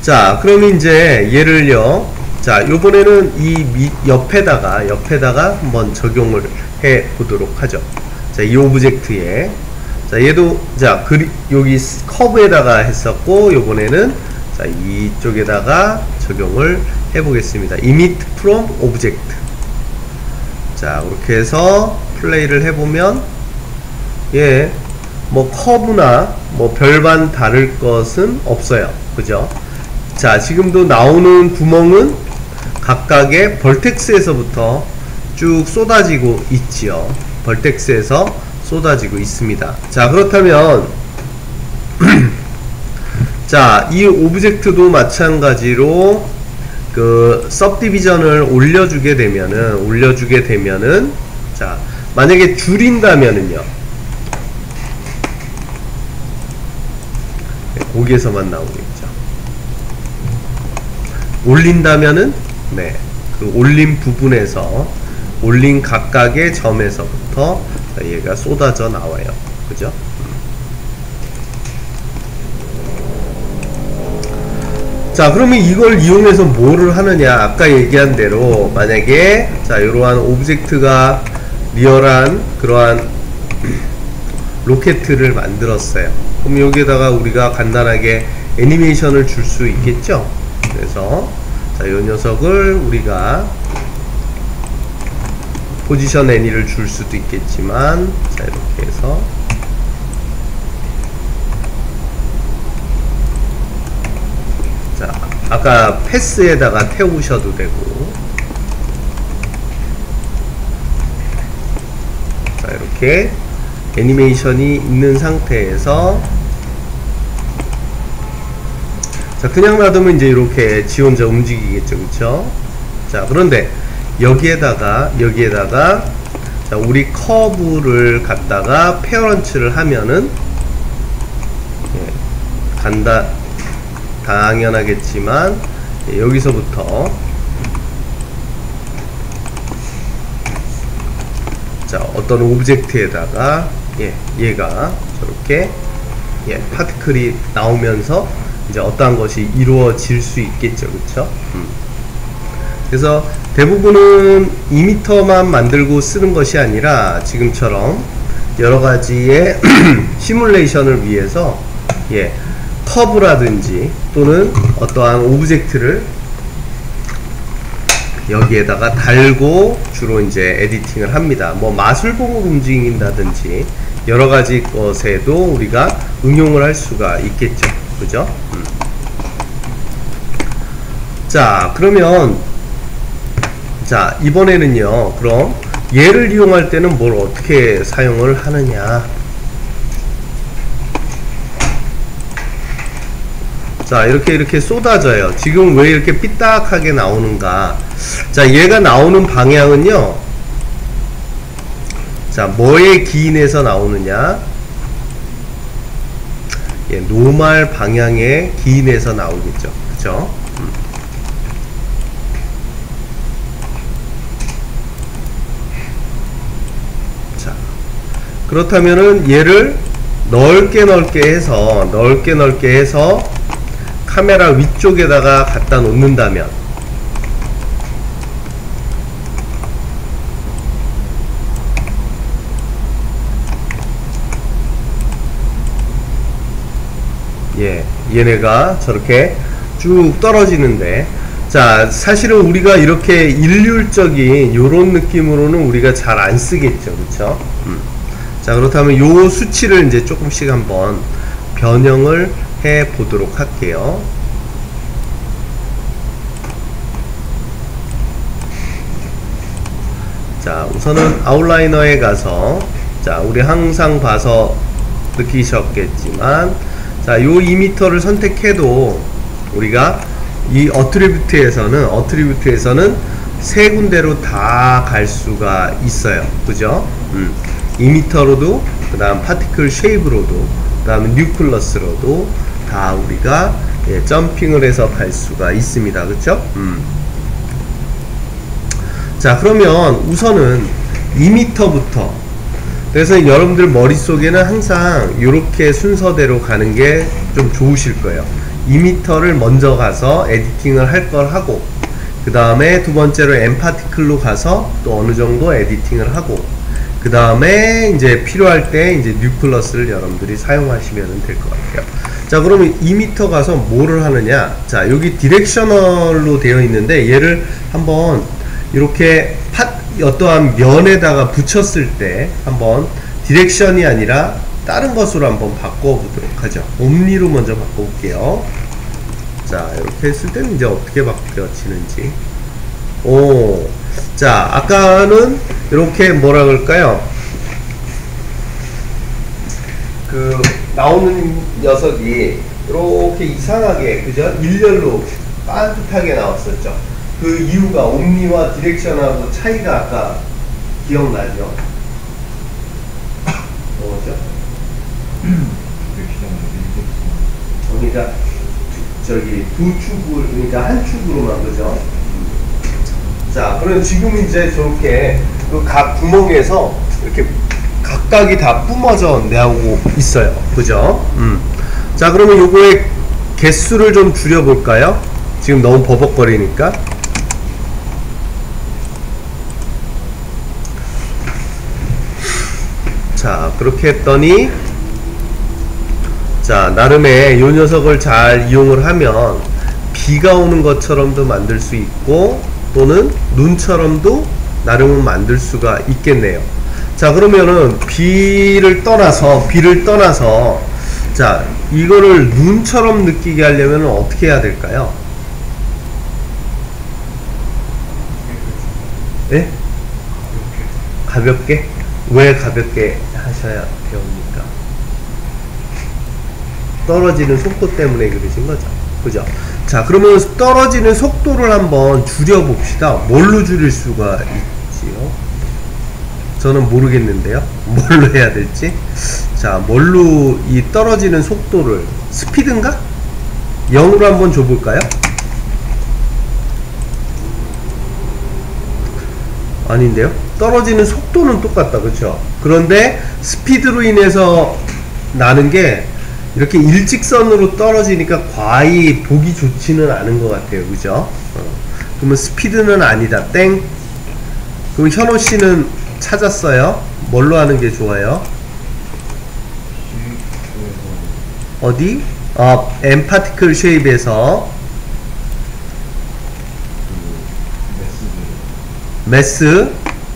자, 그럼 이제 얘를요. 자, 요번에는 이 옆에다가 한번 적용을 해 보도록 하죠. 자, 이 오브젝트에 자, 얘도 자, 여기 커브에다가 했었고, 요번에는 자, 이쪽에다가 적용을 해 보겠습니다. Emit from Object. 자, 그렇게 해서 플레이를 해 보면 예, 뭐 커브나 뭐 별반 다를 것은 없어요. 그죠? 자, 지금도 나오는 구멍은 각각의 벌텍스에서부터 쭉 쏟아지고 있지요. 벌텍스에서 쏟아지고 있습니다. 자, 그렇다면 자, 이 오브젝트도 마찬가지로 그 सब디비전을 올려주게 되면은 자, 만약에 줄인다면은요, 거기에서만 나오겠죠. 올린다면은 네, 그 올린 부분에서 올린 각각의 점에서부터 얘가 쏟아져 나와요. 그죠? 자, 그러면 이걸 이용해서 뭐를 하느냐? 아까 얘기한 대로 만약에 자, 이러한 오브젝트가 리얼한 그러한 로켓을 만들었어요. 그럼 여기에다가 우리가 간단하게 애니메이션을 줄 수 있겠죠? 그래서 자, 이 녀석을 우리가 포지션 애니를 줄 수도 있겠지만 자, 이렇게 해서 자, 아까 패스에다가 태우셔도 되고 자, 이렇게 애니메이션이 있는 상태에서 자, 그냥 놔두면 이제 이렇게 지 혼자 움직이겠죠. 그쵸? 자, 그런데 여기에다가 자, 우리 커브를 갖다가 페어런츠를 하면은 예, 당연하겠지만 예, 여기서부터 자, 어떤 오브젝트에다가 예, 얘가 저렇게 예, 파티클이 나오면서 이제 어떠한 것이 이루어질 수 있겠죠. 그쵸? 그래서 대부분은 2m만 만들고 쓰는 것이 아니라 지금처럼 여러가지의 시뮬레이션을 위해서 예, 커브라든지 또는 어떠한 오브젝트를 여기에다가 달고 주로 이제 에디팅을 합니다. 뭐 마술봉을 움직인다든지 여러가지 것에도 우리가 응용을 할 수가 있겠죠. 그죠? 자, 그러면 자, 이번에는요, 그럼 얘를 이용할 때는 뭘 어떻게 사용을 하느냐? 자, 이렇게 쏟아져요. 지금 왜 이렇게 삐딱하게 나오는가? 자, 얘가 나오는 방향은요, 자, 뭐에 기인해서 나오느냐? 예, 노멀 방향에 기인해서 나오겠죠. 그쵸? 자, 그렇다면은 얘를 넓게 해서 카메라 위쪽에다가 갖다 놓는다면 예, 얘네가 저렇게 쭉 떨어지는데 자, 사실은 우리가 이렇게 일률적인 요런 느낌으로는 우리가 잘 안 쓰겠죠. 그쵸? 자, 그렇다면 요 수치를 이제 조금씩 한번 변형을 해 보도록 할게요. 자, 우선은 아웃라이너에 가서, 자, 우리 항상 봐서 느끼셨겠지만, 자, 요 2m를 선택해도 우리가 이 어트리뷰트에서는 세 군데로 다 갈 수가 있어요. 그죠? 2m로도, 그 다음 파티클 쉐입으로도, 그 다음 뉴클러스로도 다 우리가 점핑을 해서 갈 수가 있습니다. 그쵸? 자, 그러면 우선은 2m부터, 그래서 여러분들 머릿속에는 항상 이렇게 순서대로 가는 게 좀 좋으실 거예요. 2m를 먼저 가서 에디팅을 할 걸 하고, 그 다음에 두 번째로 엠파티클로 가서 또 어느 정도 에디팅을 하고, 그 다음에 이제 필요할 때 이제 뉴클러스를 여러분들이 사용하시면 될 것 같아요. 자, 그러면 2m 가서 뭐를 하느냐? 자, 여기 디렉셔널로 되어 있는데 얘를 한번 이렇게 어떠한 면에다가 붙였을 때 한번 디렉션이 아니라 다른 것으로 한번 바꿔보도록 하죠. 옴니로 먼저 바꿔볼게요. 자, 이렇게 했을 때는 이제 어떻게 바뀌어지는지. 오, 자, 아까는 이렇게 뭐라 그럴까요? 그 나오는 녀석이 이렇게 이상하게, 그죠? 일렬로 반듯하게 나왔었죠. 그 이유가 옴니와 디렉션하고 차이가 아까 기억나죠? 뭐죠? 그러니까 저기 두 축을, 그러니까 한 축으로만, 그죠? 자, 그럼 지금 이제 저렇게 그 각 구멍에서 이렇게 각각이 다 뿜어져 나오고 있어요. 그죠? 자, 그러면 요거의 개수를 좀 줄여볼까요? 지금 너무 버벅거리니까. 자, 그렇게 했더니, 자, 나름의 요 녀석을 잘 이용을 하면 비가 오는 것처럼도 만들 수 있고, 또는 눈처럼도 나름은 만들 수가 있겠네요. 자, 그러면은 비를 떠나서, 자, 이거를 눈처럼 느끼게 하려면 어떻게 해야 될까요? 예? 가볍게? 왜 가볍게 하셔야 되옵니까? 떨어지는 속도 때문에 그러신 거죠. 그죠? 자, 그러면 떨어지는 속도를 한번 줄여봅시다. 뭘로 줄일 수가 있지요? 저는 모르겠는데요. 뭘로 해야 될지. 자, 뭘로 이 떨어지는 속도를, 스피드인가? 0으로 한번 줘볼까요? 아닌데요? 떨어지는 속도는 똑같다. 그쵸? 그런데 스피드로 인해서 나는 게 이렇게 일직선으로 떨어지니까 과히 보기 좋지는 않은 것 같아요. 그죠? 그러면 스피드는 아니다. 땡. 그럼 현호씨는 찾았어요? 뭘로 하는 게 좋아요? 어디? 엠파티클 쉐입에서 메스.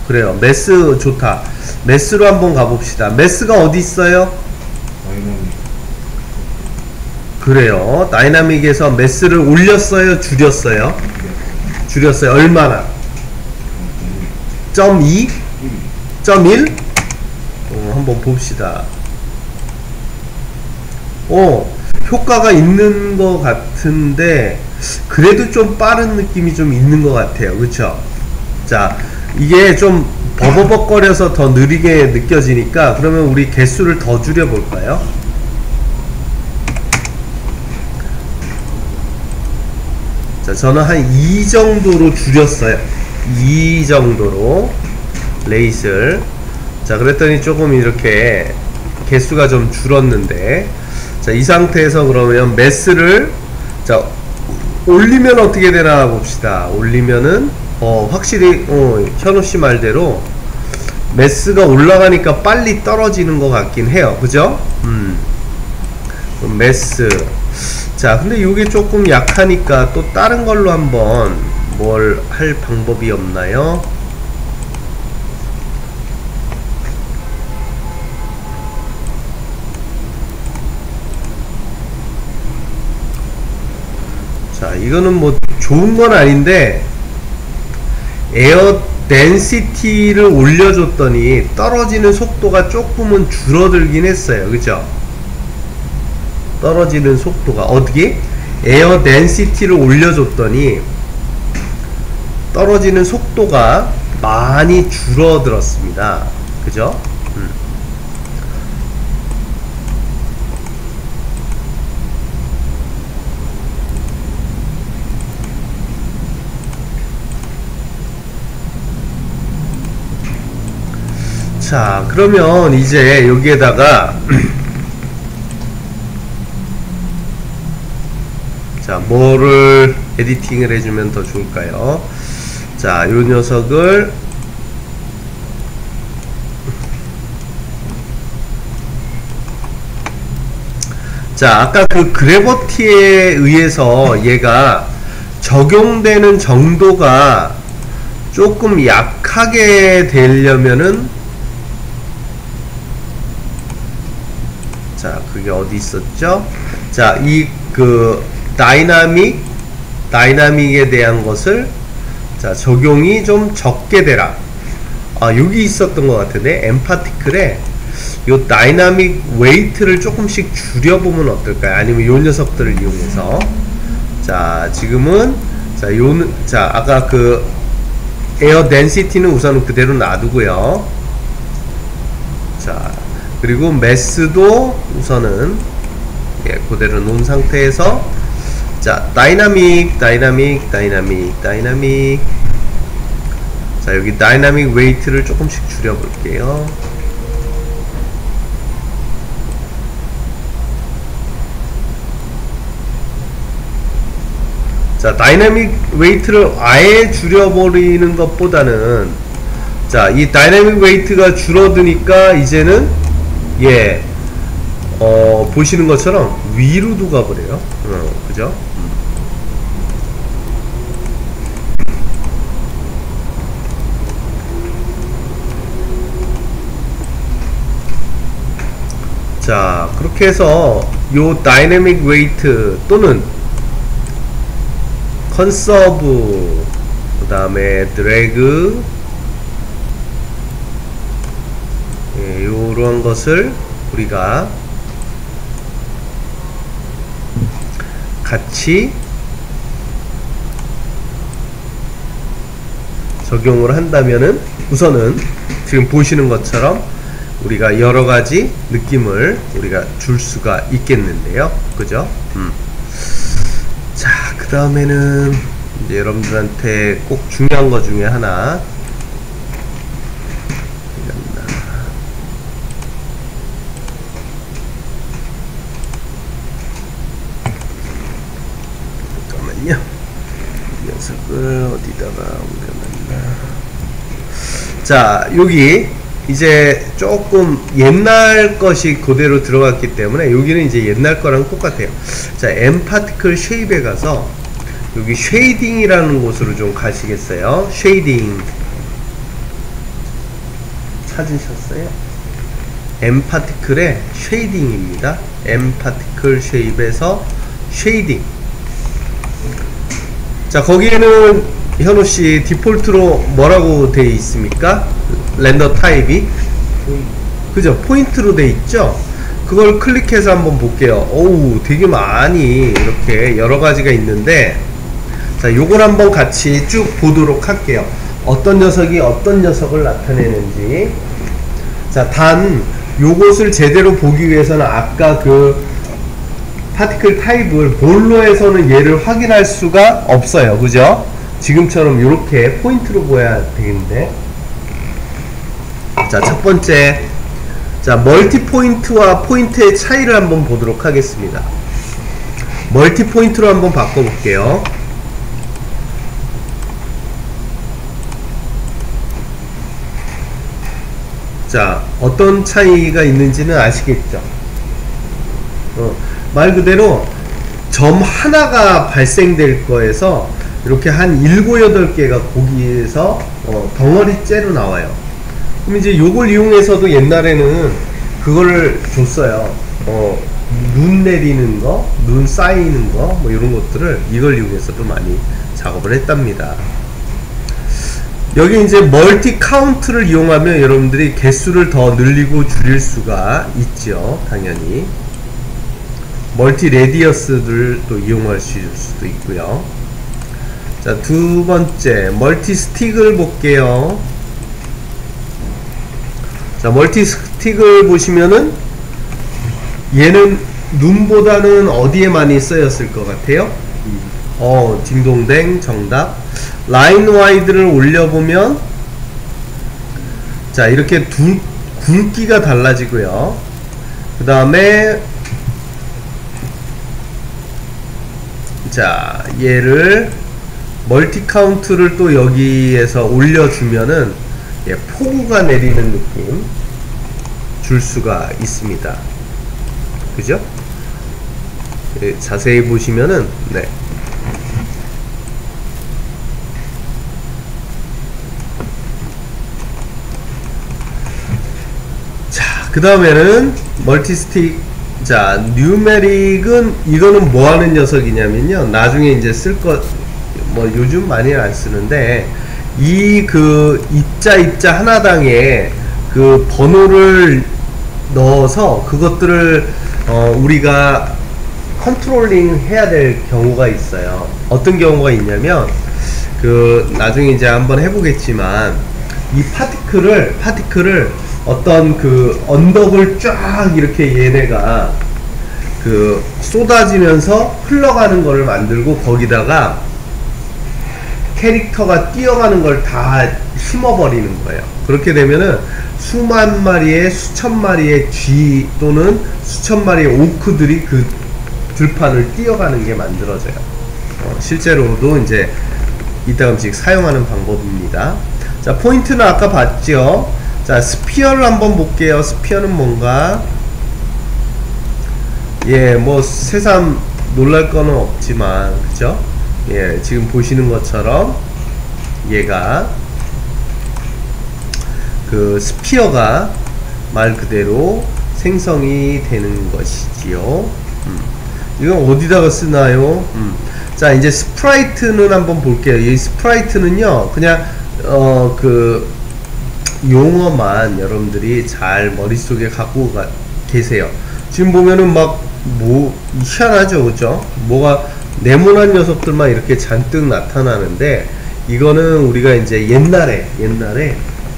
그래요. 메스 좋다. 메스로 한번 가봅시다. 메스가 어디 있어요? 그래요. 다이나믹에서 메스를 올렸어요? 줄였어요? 줄였어요. 얼마나? 0.2? 0.1? 한번 봅시다. 효과가 있는 것 같은데 그래도 좀 빠른 느낌이 좀 있는 것 같아요. 그쵸? 자, 이게 좀 버벅거려서 더 느리게 느껴지니까 그러면 우리 개수를 더 줄여볼까요? 자, 저는 한 2 정도로 줄였어요. 2 정도로 레이스를. 자, 그랬더니 조금 이렇게 개수가 좀 줄었는데, 자, 이 상태에서 그러면 메스를, 자, 올리면 어떻게 되나 봅시다. 올리면은 확실히 현우씨 말대로 메스가 올라가니까 빨리 떨어지는 것 같긴 해요. 그죠? 메스. 자, 근데 이게 조금 약하니까 또 다른 걸로 한번 뭘 할 방법이 없나요? 자, 이거는 뭐 좋은 건 아닌데 density를 올려줬더니 떨어지는 속도가 조금은 줄어들긴 했어요. 그죠? 떨어지는 속도가 어떻게? 에어 density를 올려줬더니 떨어지는 속도가 많이 줄어들었습니다. 그죠? 자, 그러면 이제 여기에다가 자, 뭐를 에디팅을 해주면 더 좋을까요? 자, 요 녀석을 자, 아까 그 그래버티에 의해서 얘가 적용되는 정도가 조금 약하게 되려면은 자, 그게 어디 있었죠? 자, 이 그 다이나믹에 대한 것을 자, 적용이 좀 적게 되라. 아, 여기 있었던 것 같은데 엠파티클에 요 다이나믹 웨이트를 조금씩 줄여보면 어떨까요? 아니면 요 녀석들을 이용해서 자, 지금은 자, 아까 그 에어 덴시티는 우선은 그대로 놔두고요. 자, 그리고 매스도 우선은 예, 그대로 놓은 상태에서 자, 다이나믹 자, 여기 다이나믹 웨이트를 조금씩 줄여볼게요. 자, 다이나믹 웨이트를 아예 줄여버리는 것보다는 자, 이 다이나믹 웨이트가 줄어드니까 이제는 예, 보시는 것처럼 위로도 가버려요. 그죠? 자, 그렇게 해서 요 다이내믹 웨이트 또는 컨서브 그 다음에 드래그 예, 요런 것을 우리가 같이 적용을 한다면은 우선은 지금 보시는 것처럼 우리가 여러가지 느낌을 우리가 줄 수가 있겠는데요. 그죠? 자, 그 다음에는 이제 여러분들한테 꼭 중요한 것 중에 하나 잠깐만요. 이 녀석을 어디다가 옮겨놨나. 자, 여기 이제 조금 옛날 것이 그대로 들어갔기 때문에 여기는 이제 옛날 거랑 똑같아요. 자, 엠파티클 쉐입에 가서 여기 쉐이딩이라는 곳으로 좀 가시겠어요? 쉐이딩 찾으셨어요? 엠파티클의 쉐이딩입니다. 엠파티클 쉐입에서 쉐이딩. 자, 거기에는 현우씨 디폴트로 뭐라고 되어 있습니까? 렌더 타입이 그죠? 포인트로 되어 있죠? 그걸 클릭해서 한번 볼게요. 오우, 되게 많이 이렇게 여러가지가 있는데 자, 요걸 한번 같이 쭉 보도록 할게요. 어떤 녀석이 어떤 녀석을 나타내는지. 자, 단 요것을 제대로 보기 위해서는 아까 그 파티클 타입을 볼로에서는 얘를 확인할 수가 없어요. 그죠? 지금처럼 이렇게 포인트로 보여야 되겠는데. 자, 첫 번째. 자, 멀티 포인트와 포인트의 차이를 한번 보도록 하겠습니다. 멀티 포인트로 한번 바꿔볼게요. 자, 어떤 차이가 있는지는 아시겠죠? 말 그대로 점 하나가 발생될 거에서 이렇게 한 7, 8개가 거기에서 덩어리째로 나와요. 그럼 이제 요걸 이용해서도 옛날에는 그거를 줬어요. 눈 내리는 거, 눈 쌓이는 거, 뭐 이런 것들을 이걸 이용해서도 많이 작업을 했답니다. 여기 이제 멀티 카운트를 이용하면 여러분들이 개수를 더 늘리고 줄일 수가 있죠. 당연히 멀티 레디어스를 또 이용할 수도 있고요. 자, 두 번째 멀티 스틱을 볼게요. 자, 멀티 스틱을 보시면은 얘는 눈보다는 어디에 많이 쓰였을 것 같아요? 딩동댕 정답. 라인 와이드를 올려보면 자, 이렇게 굵기가 달라지고요. 그 다음에 자, 얘를 멀티 카운트를 또 여기에서 올려주면은 폭우가 내리는 느낌 줄 수가 있습니다. 그죠? 자세히 보시면은 네. 자, 그 다음에는 멀티스틱. 자, 뉴메릭은 이거는 뭐 하는 녀석이냐면요, 나중에 이제 쓸 것, 뭐 요즘 많이 안 쓰는데, 이 그 입자 하나당에 그 번호를 넣어서 그것들을 우리가 컨트롤링 해야 될 경우가 있어요. 어떤 경우가 있냐면, 그 나중에 이제 한번 해보겠지만, 이 파티클을 어떤 그 언덕을 쫙 이렇게 얘네가 그 쏟아지면서 흘러가는 거를 만들고, 거기다가 캐릭터가 뛰어가는 걸 다 심어버리는 거예요. 그렇게 되면은 수만 마리의, 수천 마리의 쥐 또는 수천 마리의 오크들이 그 들판을 뛰어가는 게 만들어져요. 실제로도 이제 이따금씩 사용하는 방법입니다. 자, 포인트는 아까 봤죠? 자, 스피어를 한번 볼게요. 스피어는 뭔가, 예, 뭐 새삼 놀랄 거는 없지만, 그죠? 예, 지금 보시는 것처럼 얘가 그 스피어가 말 그대로 생성이 되는 것이지요. 이건 어디다가 쓰나요? 자, 이제 스프라이트는 한번 볼게요. 이 스프라이트는요, 그냥 그 용어만 여러분들이 잘 머릿속에 갖고 계세요. 지금 보면은 막 뭐 희한하죠, 그죠? 뭐가 네모난 녀석들만 이렇게 잔뜩 나타나는데, 이거는 우리가 이제 옛날에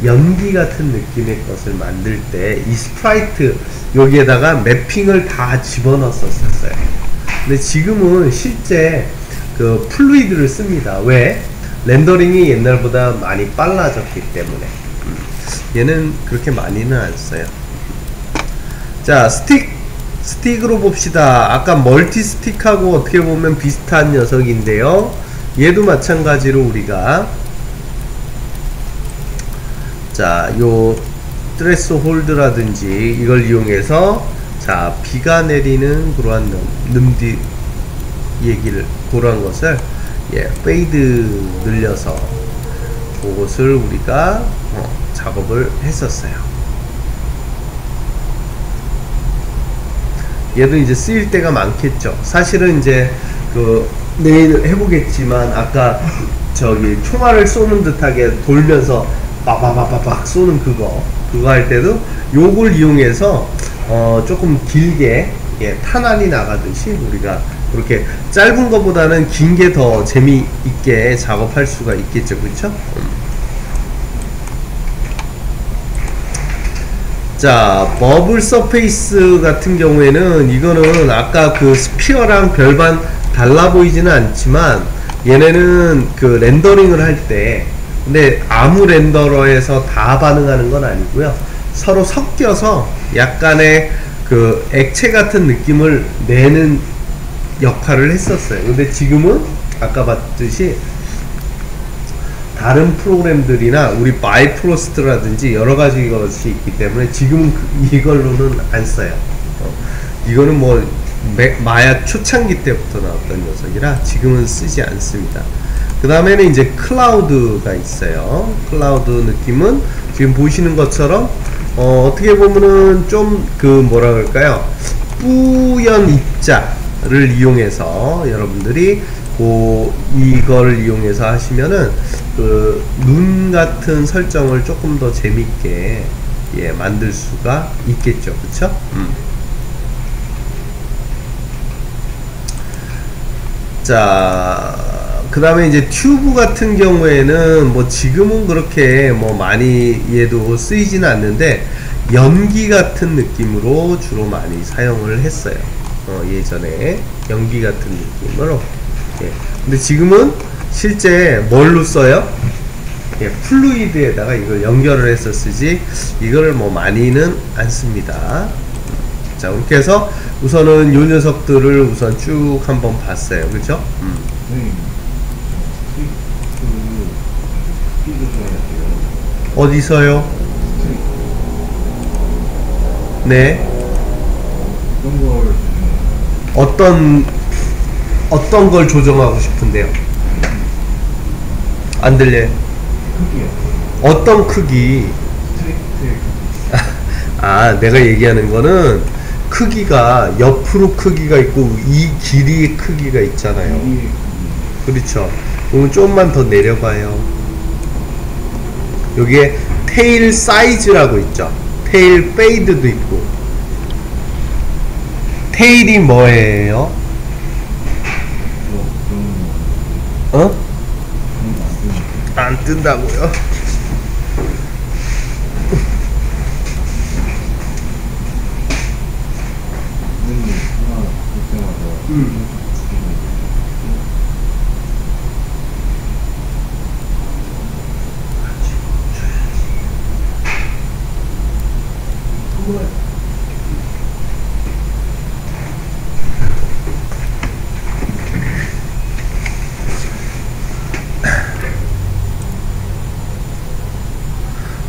연기 같은 느낌의 것을 만들 때 이 스프라이트 여기에다가 매핑을 다 집어넣었었어요. 근데 지금은 실제 그 플루이드를 씁니다. 왜? 렌더링이 옛날보다 많이 빨라졌기 때문에. 얘는 그렇게 많이는 안 써요. 자, 스틱으로 봅시다. 아까 멀티 스틱하고 어떻게 보면 비슷한 녀석인데요, 얘도 마찬가지로 우리가 자, 요 트레스 홀드라든지 이걸 이용해서 자, 비가 내리는 그러한 그러한 것을 페이드 늘려서 그것을 우리가 작업을 했었어요. 얘도 이제 쓰일 때가 많겠죠. 사실은 이제 그 내일 해보겠지만, 아까 저기 총알을 쏘는 듯하게 돌면서 빠바바바박 쏘는 그거 할 때도 요걸 이용해서 조금 길게 탄환이 나가듯이 우리가 그렇게 짧은 거보다는 긴 게 더 재미있게 작업할 수가 있겠죠, 그렇죠? 자, 버블 서페이스 같은 경우에는 이거는 아까 그 스피어랑 별반 달라 보이지는 않지만, 얘네는 그 렌더링을 할 때, 근데 아무 렌더러에서 다 반응하는 건 아니고요, 서로 섞여서 약간의 그 액체 같은 느낌을 내는 역할을 했었어요. 근데 지금은 아까 봤듯이 다른 프로그램들이나 우리 바이프로스트라든지 여러가지 것이 있기 때문에 지금은 이걸로는 안 써요. 이거는 뭐 마약 초창기 때부터 나왔던 녀석이라 지금은 쓰지 않습니다. 그 다음에는 이제 클라우드가 있어요. 클라우드 느낌은 지금 보시는 것처럼 어떻게 보면은 좀 그 뭐라 그럴까요, 뿌연 입자를 이용해서 여러분들이 이걸 이용해서 하시면은 그 눈 같은 설정을 조금 더 재밌게 예, 만들 수가 있겠죠. 그쵸? 자, 그 다음에 이제 튜브 같은 경우에는 뭐 지금은 그렇게 뭐 많이 얘도 쓰이지는 않는데 연기 같은 느낌으로 주로 많이 사용을 했어요. 예전에 연기 같은 느낌으로. 예. 근데 지금은 실제 뭘로 써요? 예, 플루이드에다가 이걸 연결을 해서 쓰지 이거를 뭐 많이는 안 씁니다. 자, 그렇게 해서 우선은 요 녀석들을 우선 쭉 한번 봤어요. 그죠? 선생님, 스피드 줘야 돼요. 어디서요? 네. 어떤 걸 어떤 걸 조정하고 싶은데요? 안 들려요? 크기요. 어떤 크기? 스트릭트의 아, 내가 얘기하는 거는 크기가 옆으로 크기가 있고 이 길이의 크기가 있잖아요. 크기. 그렇죠. 그러면 조금만 더 내려봐요. 여기에 테일 사이즈라고 있죠. 테일 페이드도 있고. 테일이 뭐예요? 어? 안 뜬다고요?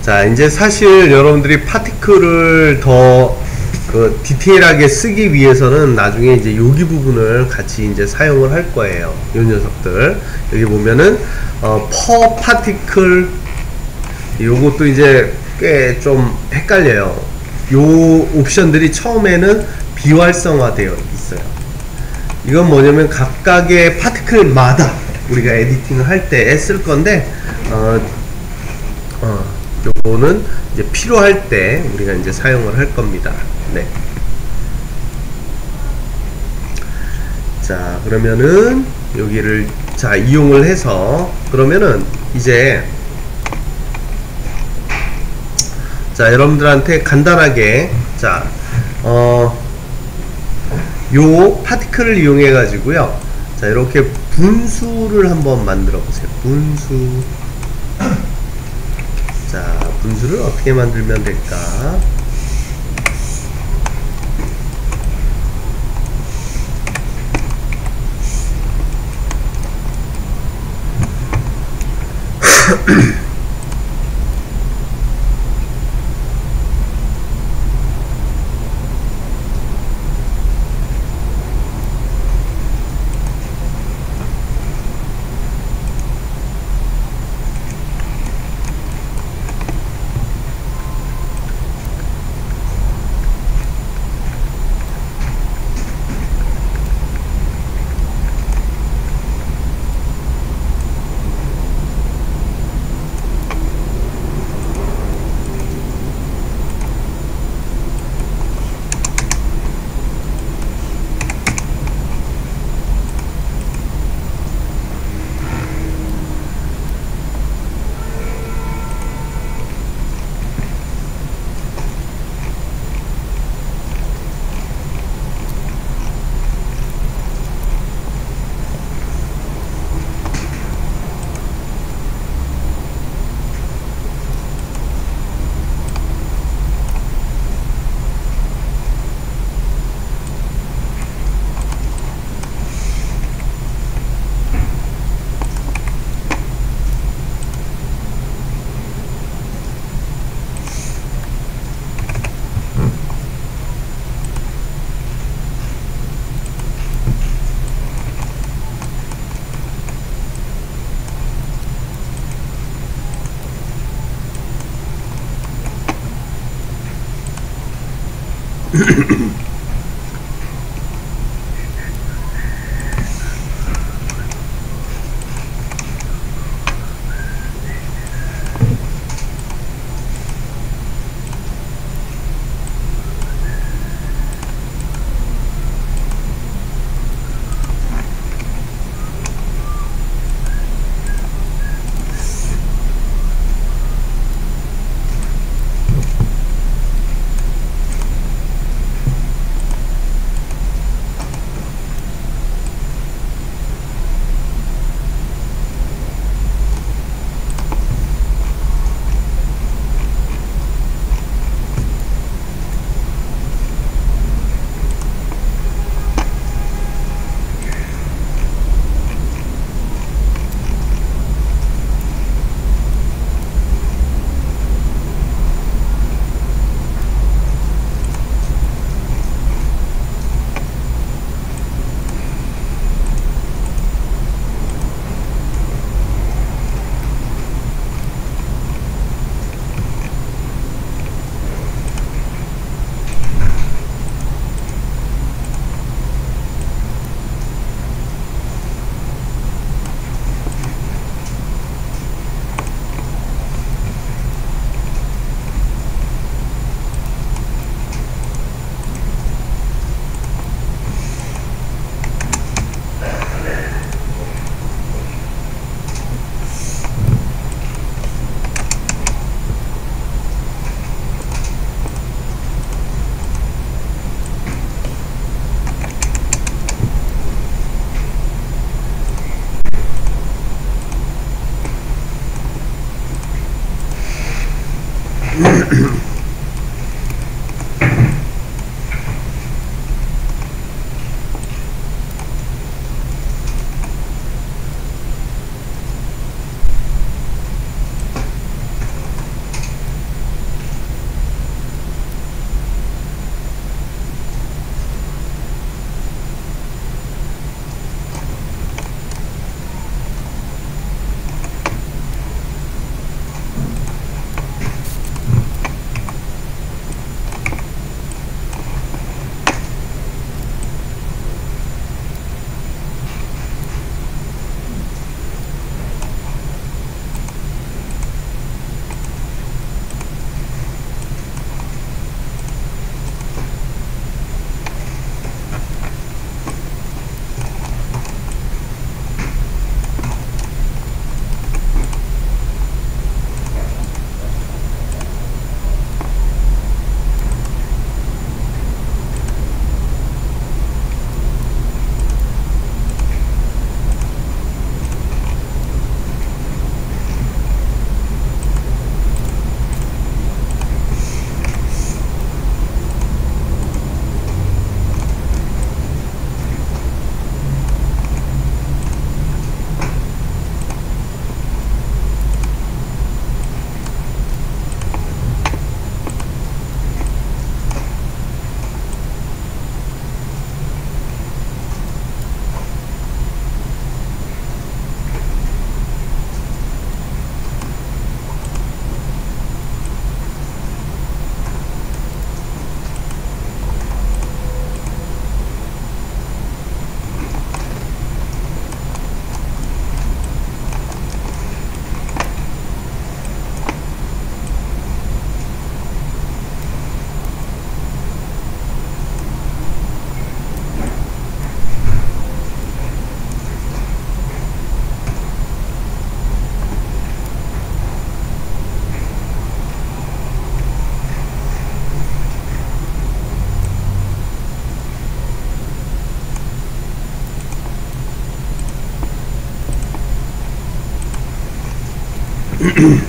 자, 이제 사실 여러분들이 파티클을 더 디테일하게 쓰기 위해서는 나중에 이제 여기 부분을 같이 이제 사용을 할 거예요. 요 녀석들. 여기 보면은, per particle, 요것도 이제 꽤 좀 헷갈려요. 요 옵션들이 처음에는 비활성화되어 있어요. 이건 뭐냐면 각각의 파티클마다 우리가 에디팅을 할 때 쓸 건데, 요거는 이제 필요할 때 우리가 이제 사용을 할 겁니다. 네. 자, 그러면은 여기를 자 이용을 해서 그러면은 이제 자 여러분들한테 간단하게 자 요 파티클을 이용해 가지고요. 자 이렇게 분수를 한번 만들어 보세요. 분수. 자, 분수를 어떻게 만들면 될까?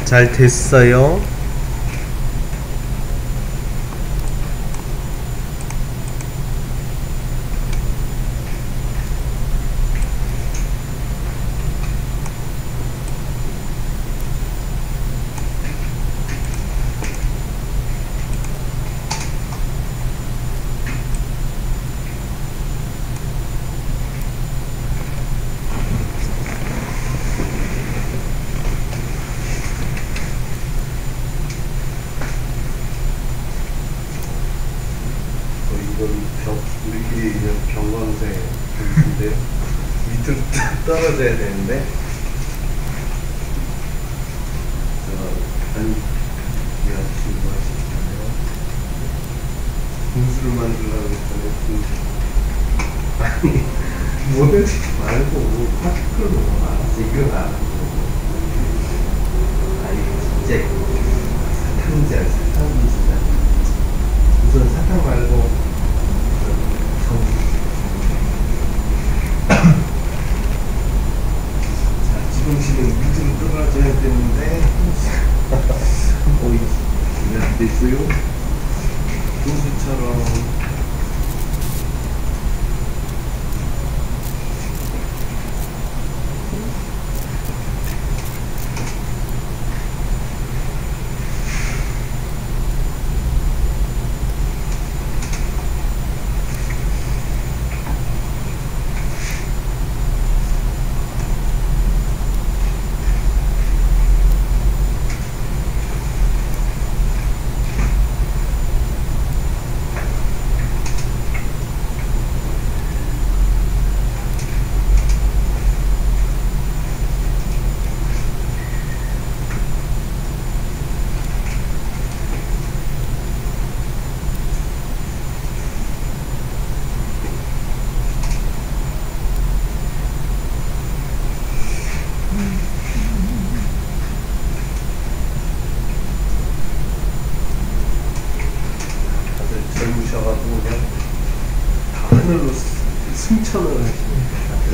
잘 됐어요. 이건 우리끼리 있는 병광색 인데 밑으로 떨어져야 되는데 아니 이 아저씨 뭐 하시잖아요. 분수를 만들려고 했잖아요. 분수. 아니 모델 말고 파티클로 알았어. 이건 알았어. 아니 진짜 사탕이잖아. 사탕이 진짜 우선 사탕 말고 자, 지금씩은 밑으로 떨어져야 되는데 거의 안 됐어요. 도수처럼 젊으셔가지고 그냥 다 하늘로 승천을 하시니까 다들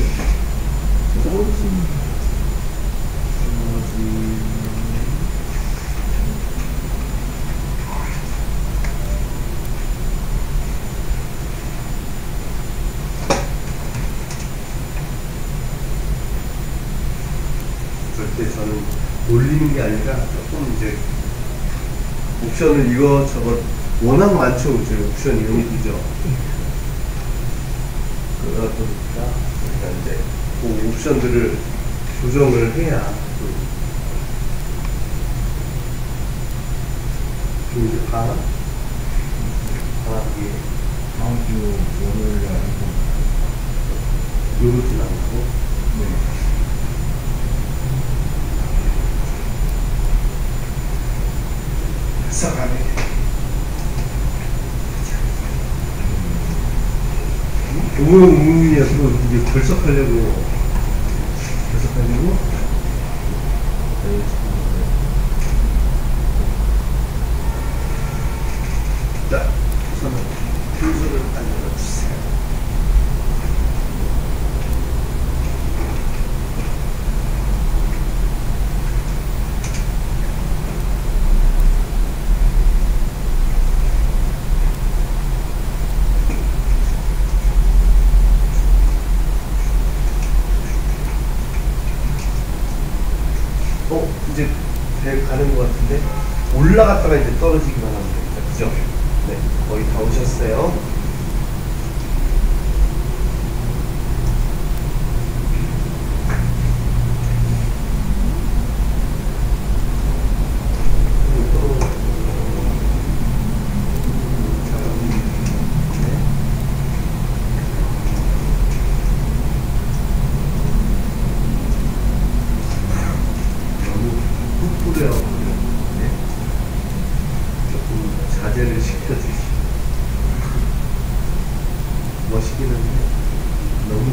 절대 저는 놀리는 게 아니라 조금 이제 옵션을 이것저것 워낙 많죠. 이제 옵션이 그죠? 그러다 보니까 이제 그 옵션들을 조정을 해야 좀 이제 방학이 다음 주 월요일에 요렇진 않고 네. 싸가네. 우웅이야 또 이게 결석하려고 자 우선은 분수를 만들어 주세요. 이제 배 가는 것 같은데 올라갔다가 이제 떨어지기만 하면 됩니다. 그죠? 네, 거의 다 오셨어요. 자제를 시켜주시고 멋있긴 한데 너무